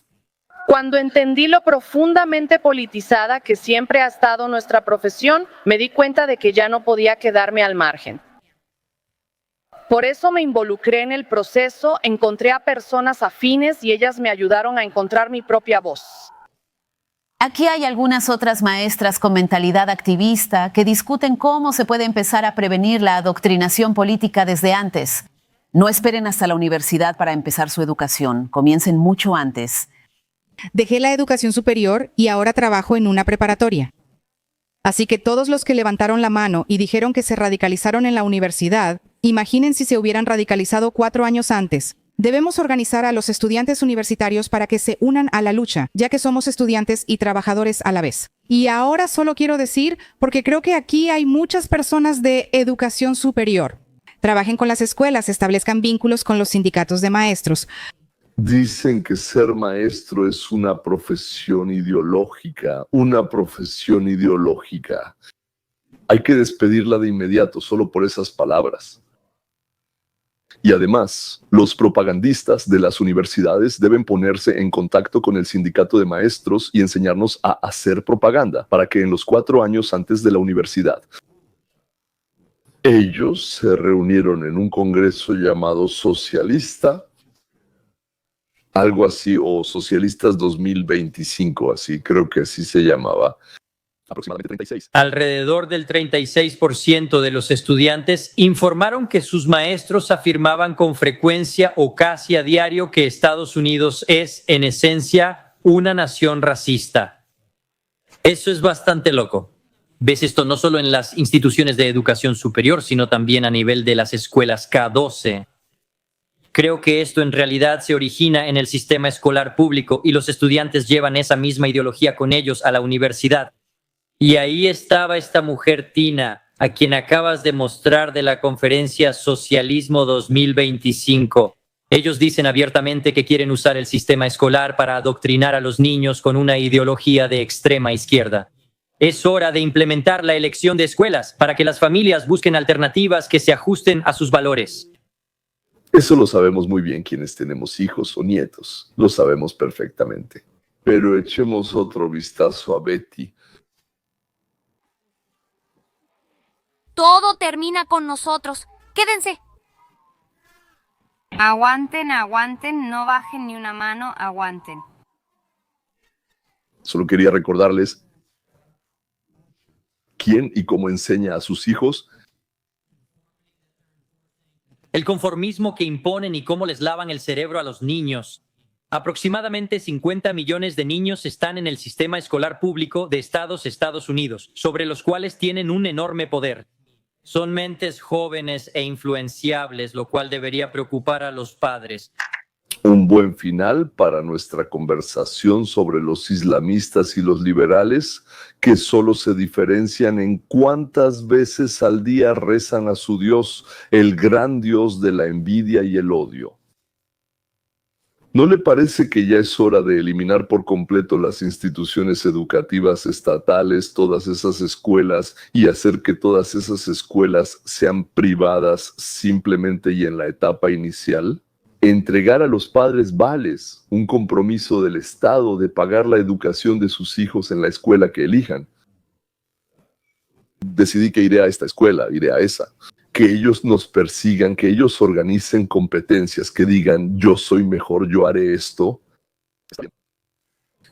Speaker 10: Cuando entendí lo profundamente politizada que siempre ha estado nuestra profesión, me di cuenta de que ya no podía quedarme al margen. Por eso me involucré en el proceso, encontré a personas afines y ellas me ayudaron a encontrar mi propia voz.
Speaker 4: Aquí hay algunas otras maestras con mentalidad activista que discuten cómo se puede empezar a prevenir la adoctrinación política desde antes. No esperen hasta la universidad para empezar su educación, comiencen mucho antes.
Speaker 11: Dejé la educación superior y ahora trabajo en una preparatoria. Así que todos los que levantaron la mano y dijeron que se radicalizaron en la universidad, imaginen si se hubieran radicalizado 4 años antes. Debemos organizar a los estudiantes universitarios para que se unan a la lucha, ya que somos estudiantes y trabajadores a la vez. Y ahora solo quiero decir, porque creo que aquí hay muchas personas de educación superior. Trabajen con las escuelas, establezcan vínculos con los sindicatos de maestros.
Speaker 1: Dicen que ser maestro es una profesión ideológica, una profesión ideológica. Hay que despedirla de inmediato solo por esas palabras. Y además, los propagandistas de las universidades deben ponerse en contacto con el sindicato de maestros y enseñarnos a hacer propaganda para que en los 4 años antes de la universidad, ellos se reunieron en un congreso llamado Socialista, algo así, o Socialistas 2025, así, creo que así se llamaba. Aproximadamente 36.
Speaker 12: Alrededor del 36% de los estudiantes informaron que sus maestros afirmaban con frecuencia o casi a diario que Estados Unidos es, en esencia, una nación racista. Eso es bastante loco. Ves esto no solo en las instituciones de educación superior, sino también a nivel de las escuelas K-12. Creo que esto en realidad se origina en el sistema escolar público y los estudiantes llevan esa misma ideología con ellos a la universidad. Y ahí estaba esta mujer Tina, a quien acabas de mostrar de la conferencia Socialismo 2025. Ellos dicen abiertamente que quieren usar el sistema escolar para adoctrinar a los niños con una ideología de extrema izquierda. Es hora de implementar la elección de escuelas para que las familias busquen alternativas que se ajusten a sus valores.
Speaker 1: Eso lo sabemos muy bien quienes tenemos hijos o nietos. Lo sabemos perfectamente. Pero echemos otro vistazo a Betty.
Speaker 13: Todo termina con nosotros. Quédense. Aguanten, aguanten, no bajen ni una mano, aguanten.
Speaker 1: Solo quería recordarles quién y cómo enseña a sus hijos.
Speaker 12: El conformismo que imponen y cómo les lavan el cerebro a los niños. Aproximadamente 50 millones de niños están en el sistema escolar público de Estados Unidos, sobre los cuales tienen un enorme poder. Son mentes jóvenes e influenciables, lo cual debería preocupar a los padres.
Speaker 1: Un buen final para nuestra conversación sobre los islamistas y los liberales, que solo se diferencian en cuántas veces al día rezan a su Dios, el gran Dios de la envidia y el odio. ¿No le parece que ya es hora de eliminar por completo las instituciones educativas estatales, todas esas escuelas, y hacer que todas esas escuelas sean privadas simplemente y en la etapa inicial? Entregar a los padres vales, un compromiso del Estado de pagar la educación de sus hijos en la escuela que elijan. Decidí que iré a esta escuela, iré a esa. Que ellos nos persigan, que ellos organicen competencias, que digan, yo soy mejor, yo haré esto.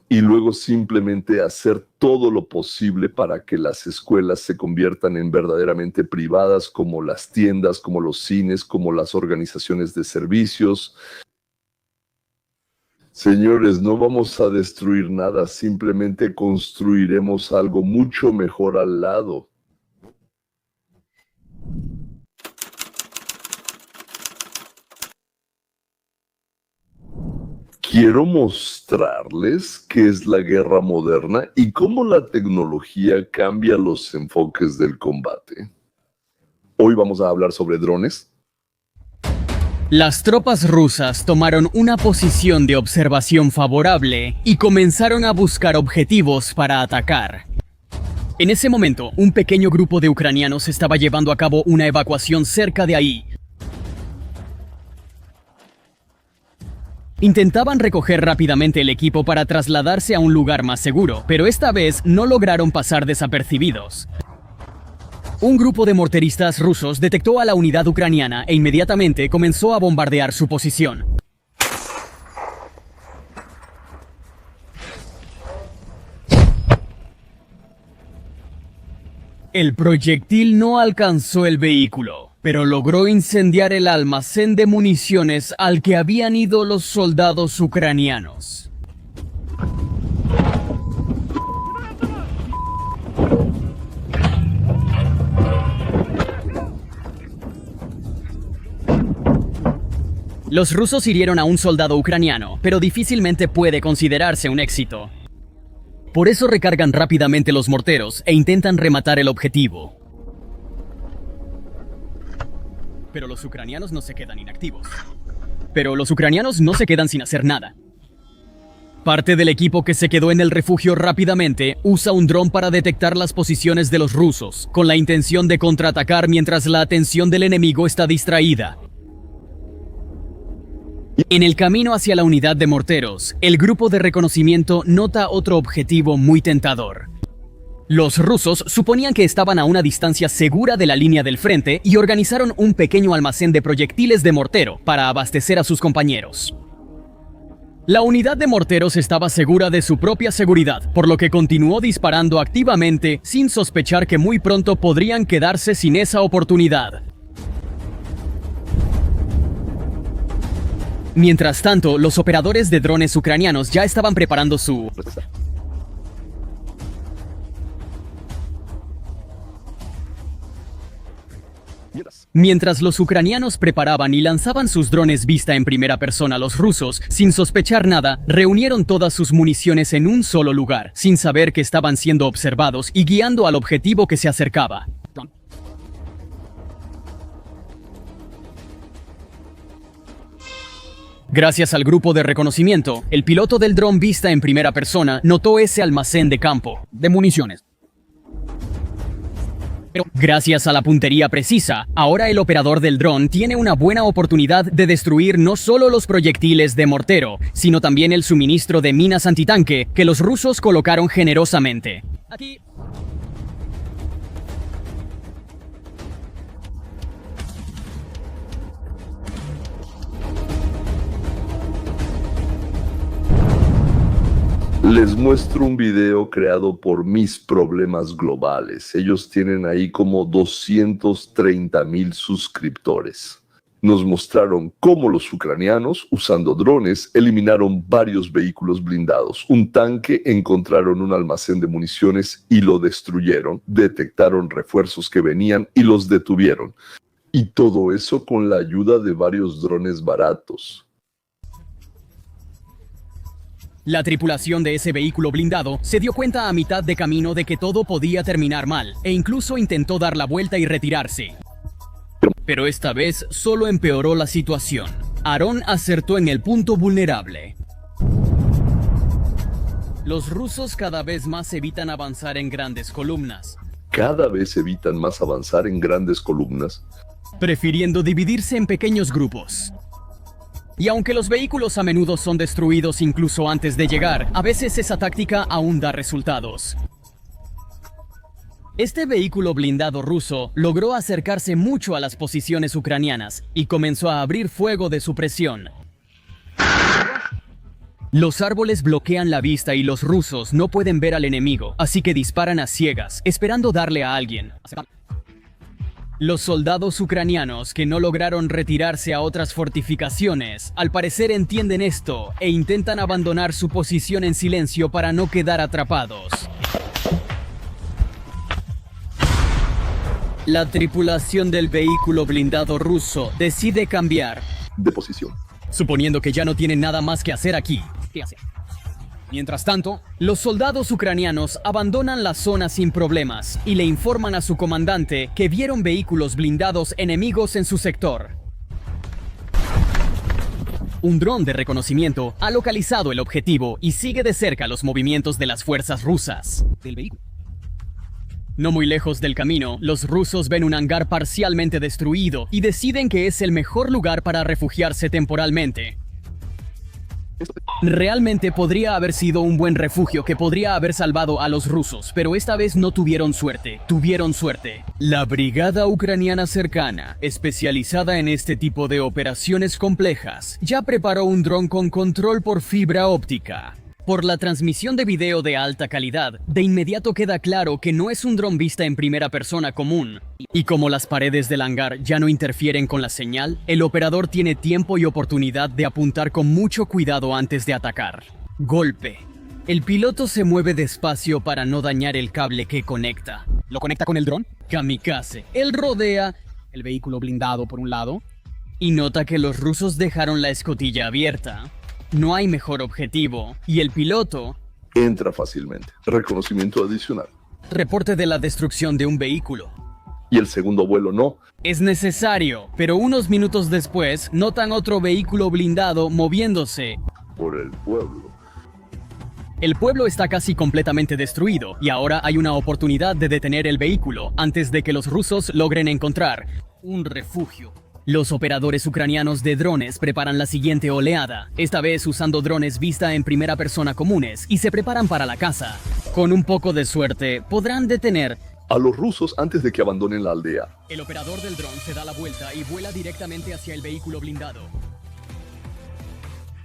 Speaker 1: Y luego simplemente hacer todo lo posible para que las escuelas se conviertan en verdaderamente privadas, como las tiendas, como los cines, como las organizaciones de servicios. Señores, no vamos a destruir nada, simplemente construiremos algo mucho mejor al lado. Quiero mostrarles qué es la guerra moderna y cómo la tecnología cambia los enfoques del combate. Hoy vamos a hablar sobre drones.
Speaker 14: Las tropas rusas tomaron una posición de observación favorable y comenzaron a buscar objetivos para atacar. En ese momento, un pequeño grupo de ucranianos estaba llevando a cabo una evacuación cerca de ahí. Intentaban recoger rápidamente el equipo para trasladarse a un lugar más seguro, pero esta vez no lograron pasar desapercibidos. Un grupo de morteristas rusos detectó a la unidad ucraniana e inmediatamente comenzó a bombardear su posición. El proyectil no alcanzó el vehículo, pero logró incendiar el almacén de municiones al que habían ido los soldados ucranianos. Los rusos hirieron a un soldado ucraniano, pero difícilmente puede considerarse un éxito. Por eso recargan rápidamente los morteros e intentan rematar el objetivo. Pero los ucranianos no se quedan inactivos. Pero los ucranianos no se quedan sin hacer nada. Parte del equipo que se quedó en el refugio rápidamente usa un dron para detectar las posiciones de los rusos, con la intención de contraatacar mientras la atención del enemigo está distraída. En el camino hacia la unidad de morteros, el grupo de reconocimiento nota otro objetivo muy tentador. Los rusos suponían que estaban a una distancia segura de la línea del frente y organizaron un pequeño almacén de proyectiles de mortero para abastecer a sus compañeros. La unidad de morteros estaba segura de su propia seguridad, por lo que continuó disparando activamente sin sospechar que muy pronto podrían quedarse sin esa oportunidad. Mientras tanto, los operadores de drones ucranianos ya estaban preparando su... Mientras los ucranianos preparaban y lanzaban sus drones vista en primera persona, los rusos, sin sospechar nada, reunieron todas sus municiones en un solo lugar, sin saber que estaban siendo observados y guiando al objetivo que se acercaba. Gracias al grupo de reconocimiento, el piloto del dron vista en primera persona notó ese almacén de campo de municiones. Pero gracias a la puntería precisa, ahora el operador del dron tiene una buena oportunidad de destruir no solo los proyectiles de mortero, sino también el suministro de minas antitanque que los rusos colocaron generosamente. Aquí.
Speaker 1: Les muestro un video creado por Mis Problemas Globales. Ellos tienen ahí como 230,000 suscriptores. Nos mostraron cómo los ucranianos, usando drones, eliminaron varios vehículos blindados. Un tanque, encontraron un almacén de municiones y lo destruyeron. Detectaron refuerzos que venían y los detuvieron. Y todo eso con la ayuda de varios drones baratos.
Speaker 14: La tripulación de ese vehículo blindado se dio cuenta a mitad de camino de que todo podía terminar mal, e incluso intentó dar la vuelta y retirarse. Pero esta vez solo empeoró la situación. Aarón acertó en el punto vulnerable. Los rusos cada vez más evitan avanzar en grandes columnas.
Speaker 1: Cada vez evitan más avanzar en grandes columnas,
Speaker 14: prefiriendo dividirse en pequeños grupos. Y aunque los vehículos a menudo son destruidos incluso antes de llegar, a veces esa táctica aún da resultados. Este vehículo blindado ruso logró acercarse mucho a las posiciones ucranianas y comenzó a abrir fuego de supresión. Los árboles bloquean la vista y los rusos no pueden ver al enemigo, así que disparan a ciegas, esperando darle a alguien. Los soldados ucranianos que no lograron retirarse a otras fortificaciones, al parecer entienden esto e intentan abandonar su posición en silencio para no quedar atrapados. La tripulación del vehículo blindado ruso decide cambiar
Speaker 1: de posición,
Speaker 14: suponiendo que ya no tienen nada más que hacer aquí. ¿Qué hacer? Mientras tanto, los soldados ucranianos abandonan la zona sin problemas y le informan a su comandante que vieron vehículos blindados enemigos en su sector. Un dron de reconocimiento ha localizado el objetivo y sigue de cerca los movimientos de las fuerzas rusas del vehículo. No muy lejos del camino, los rusos ven un hangar parcialmente destruido y deciden que es el mejor lugar para refugiarse temporalmente. Realmente podría haber sido un buen refugio que podría haber salvado a los rusos, pero esta vez no tuvieron suerte. La brigada ucraniana cercana, especializada en este tipo de operaciones complejas, ya preparó un dron con control por fibra óptica. Por la transmisión de video de alta calidad, de inmediato queda claro que no es un dron vista en primera persona común. Y como las paredes del hangar ya no interfieren con la señal, el operador tiene tiempo y oportunidad de apuntar con mucho cuidado antes de atacar. Golpe. El piloto se mueve despacio para no dañar el cable que conecta.
Speaker 15: ¿Lo conecta con el dron?
Speaker 14: Kamikaze. Él rodea
Speaker 15: el vehículo blindado por un lado
Speaker 14: y nota que los rusos dejaron la escotilla abierta. No hay mejor objetivo, y el piloto
Speaker 1: entra fácilmente. Reconocimiento adicional.
Speaker 14: Reporte de la destrucción de un vehículo.
Speaker 1: y el segundo vuelo no.
Speaker 14: Es necesario, pero unos minutos después notan otro vehículo blindado moviéndose.
Speaker 1: Por el pueblo.
Speaker 14: El pueblo está casi completamente destruido y ahora hay una oportunidad de detener el vehículo antes de que los rusos logren encontrar un refugio. Los operadores ucranianos de drones preparan la siguiente oleada, esta vez usando drones vista en primera persona comunes, y se preparan para la caza. Con un poco de suerte, podrán detener
Speaker 1: a los rusos antes de que abandonen la aldea.
Speaker 14: El operador del dron se da la vuelta y vuela directamente hacia el vehículo blindado.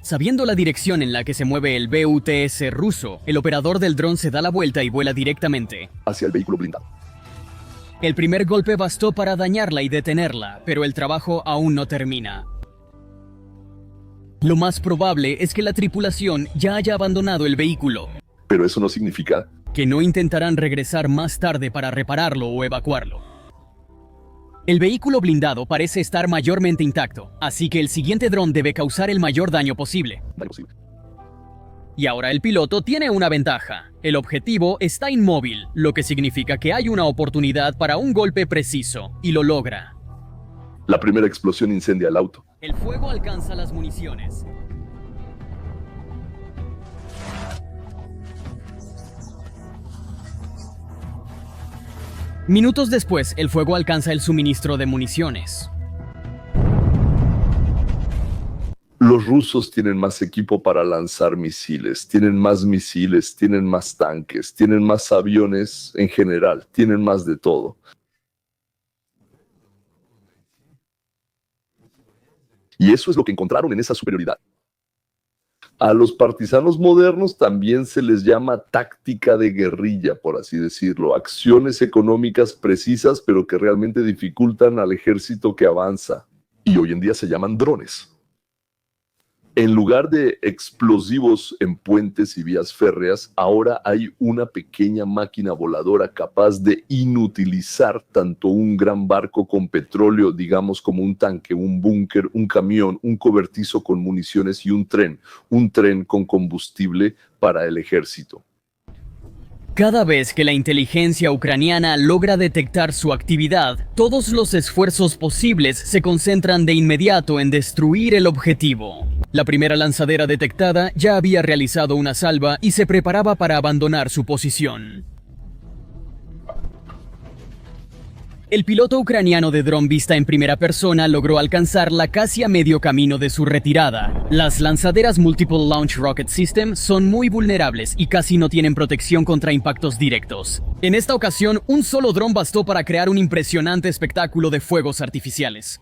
Speaker 14: Sabiendo la dirección en la que se mueve el BUTS ruso, el operador del dron se da la vuelta y vuela directamente
Speaker 1: hacia el vehículo blindado.
Speaker 14: El primer golpe bastó para dañarla y detenerla, pero el trabajo aún no termina. Lo más probable es que la tripulación ya haya abandonado el vehículo.
Speaker 1: Pero eso no significa
Speaker 14: que no intentarán regresar más tarde para repararlo o evacuarlo. El vehículo blindado parece estar mayormente intacto, así que el siguiente dron debe causar el mayor daño posible. Y ahora el piloto tiene una ventaja. El objetivo está inmóvil, lo que significa que hay una oportunidad para un golpe preciso, y lo logra.
Speaker 1: La primera explosión incendia el auto.
Speaker 14: El fuego alcanza las municiones. Minutos después, el fuego alcanza el suministro de municiones.
Speaker 1: Los rusos tienen más equipo para lanzar misiles, tienen más tanques, tienen más aviones en general, tienen más de todo. Y eso es lo que encontraron en esa superioridad. A los partisanos modernos también se les llama táctica de guerrilla, por así decirlo, acciones económicas precisas pero que realmente dificultan al ejército que avanza. Y hoy en día se llaman drones. En lugar de explosivos en puentes y vías férreas, ahora hay una pequeña máquina voladora capaz de inutilizar tanto un gran barco con petróleo, digamos como un tanque, un búnker, un camión, un cobertizo con municiones y un tren con combustible para el ejército.
Speaker 14: Cada vez que la inteligencia ucraniana logra detectar su actividad, todos los esfuerzos posibles se concentran de inmediato en destruir el objetivo. La primera lanzadera detectada ya había realizado una salva y se preparaba para abandonar su posición. El piloto ucraniano de dron vista en primera persona logró alcanzarla casi a medio camino de su retirada. Las lanzaderas Multiple Launch Rocket System son muy vulnerables y casi no tienen protección contra impactos directos. En esta ocasión, un solo dron bastó para crear un impresionante espectáculo de fuegos artificiales.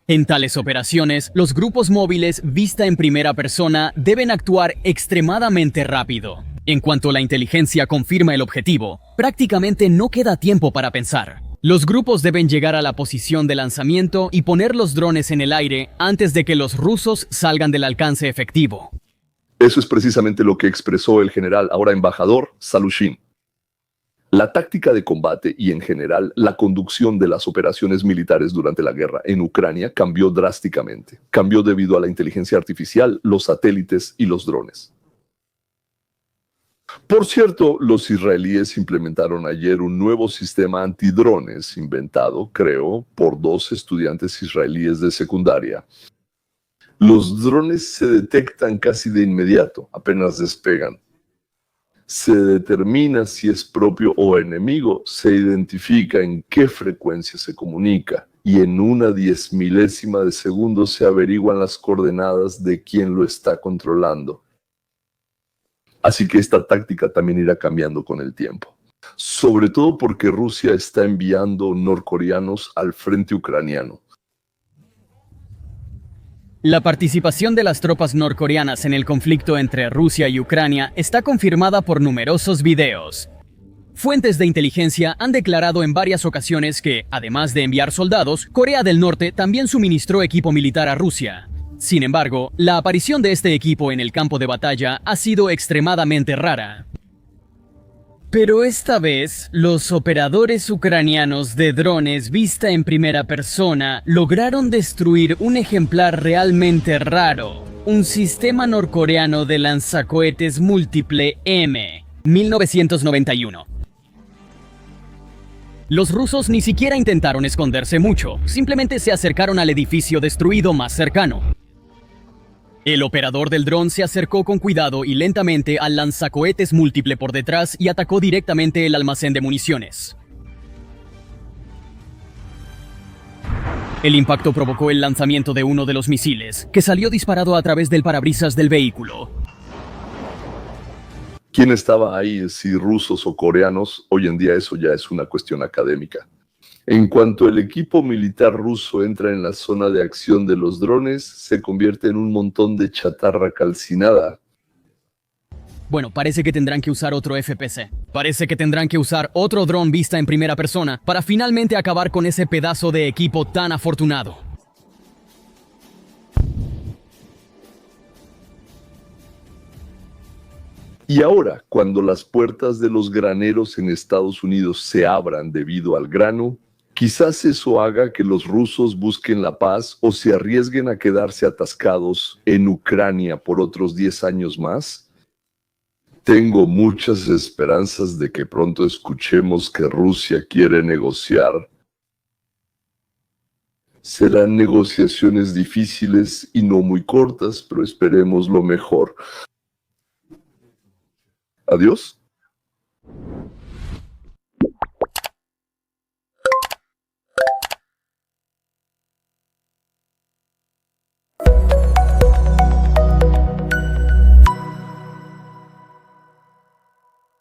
Speaker 14: En tales operaciones, los grupos móviles vista en primera persona deben actuar extremadamente rápido. En cuanto la inteligencia confirma el objetivo, prácticamente no queda tiempo para pensar. Los grupos deben llegar a la posición de lanzamiento y poner los drones en el aire antes de que los rusos salgan del alcance efectivo.
Speaker 1: Eso es precisamente lo que expresó el general, ahora embajador, Salushin. La táctica de combate y en general la conducción de las operaciones militares durante la guerra en Ucrania cambió drásticamente. Cambió debido a la inteligencia artificial, los satélites y los drones. Por cierto, los israelíes implementaron ayer un nuevo sistema antidrones inventado, creo, por 2 estudiantes israelíes de secundaria. Los drones se detectan casi de inmediato, apenas despegan. Se determina si es propio o enemigo, se identifica en qué frecuencia se comunica y en una 10.000ª de segundo se averiguan las coordenadas de quien lo está controlando. Así que esta táctica también irá cambiando con el tiempo. Sobre todo porque Rusia está enviando norcoreanos al frente ucraniano.
Speaker 14: La participación de las tropas norcoreanas en el conflicto entre Rusia y Ucrania está confirmada por numerosos videos. Fuentes de inteligencia han declarado en varias ocasiones que, además de enviar soldados, Corea del Norte también suministró equipo militar a Rusia. Sin embargo, la aparición de este equipo en el campo de batalla ha sido extremadamente rara. Pero esta vez, los operadores ucranianos de drones vista en primera persona lograron destruir un ejemplar realmente raro, un sistema norcoreano de lanzacohetes múltiple M-1991. Los rusos ni siquiera intentaron esconderse mucho, simplemente se acercaron al edificio destruido más cercano. El operador del dron se acercó con cuidado y lentamente al lanzacohetes múltiple por detrás y atacó directamente el almacén de municiones. El impacto provocó el lanzamiento de uno de los misiles, que salió disparado a través del parabrisas del vehículo.
Speaker 1: ¿Quién estaba ahí? Si rusos o coreanos, hoy en día eso ya es una cuestión académica. En cuanto el equipo militar ruso entra en la zona de acción de los drones, se convierte en un montón de chatarra calcinada.
Speaker 14: Bueno, parece que tendrán que usar otro FPC. Parece que tendrán que usar otro dron vista en primera persona para finalmente acabar con ese pedazo de equipo tan afortunado.
Speaker 1: Y ahora, cuando las puertas de los graneros en Estados Unidos se abran debido al grano, quizás eso haga que los rusos busquen la paz o se arriesguen a quedarse atascados en Ucrania por otros 10 años más. Tengo muchas esperanzas de que pronto escuchemos que Rusia quiere negociar. Serán negociaciones difíciles y no muy cortas, pero esperemos lo mejor. Adiós.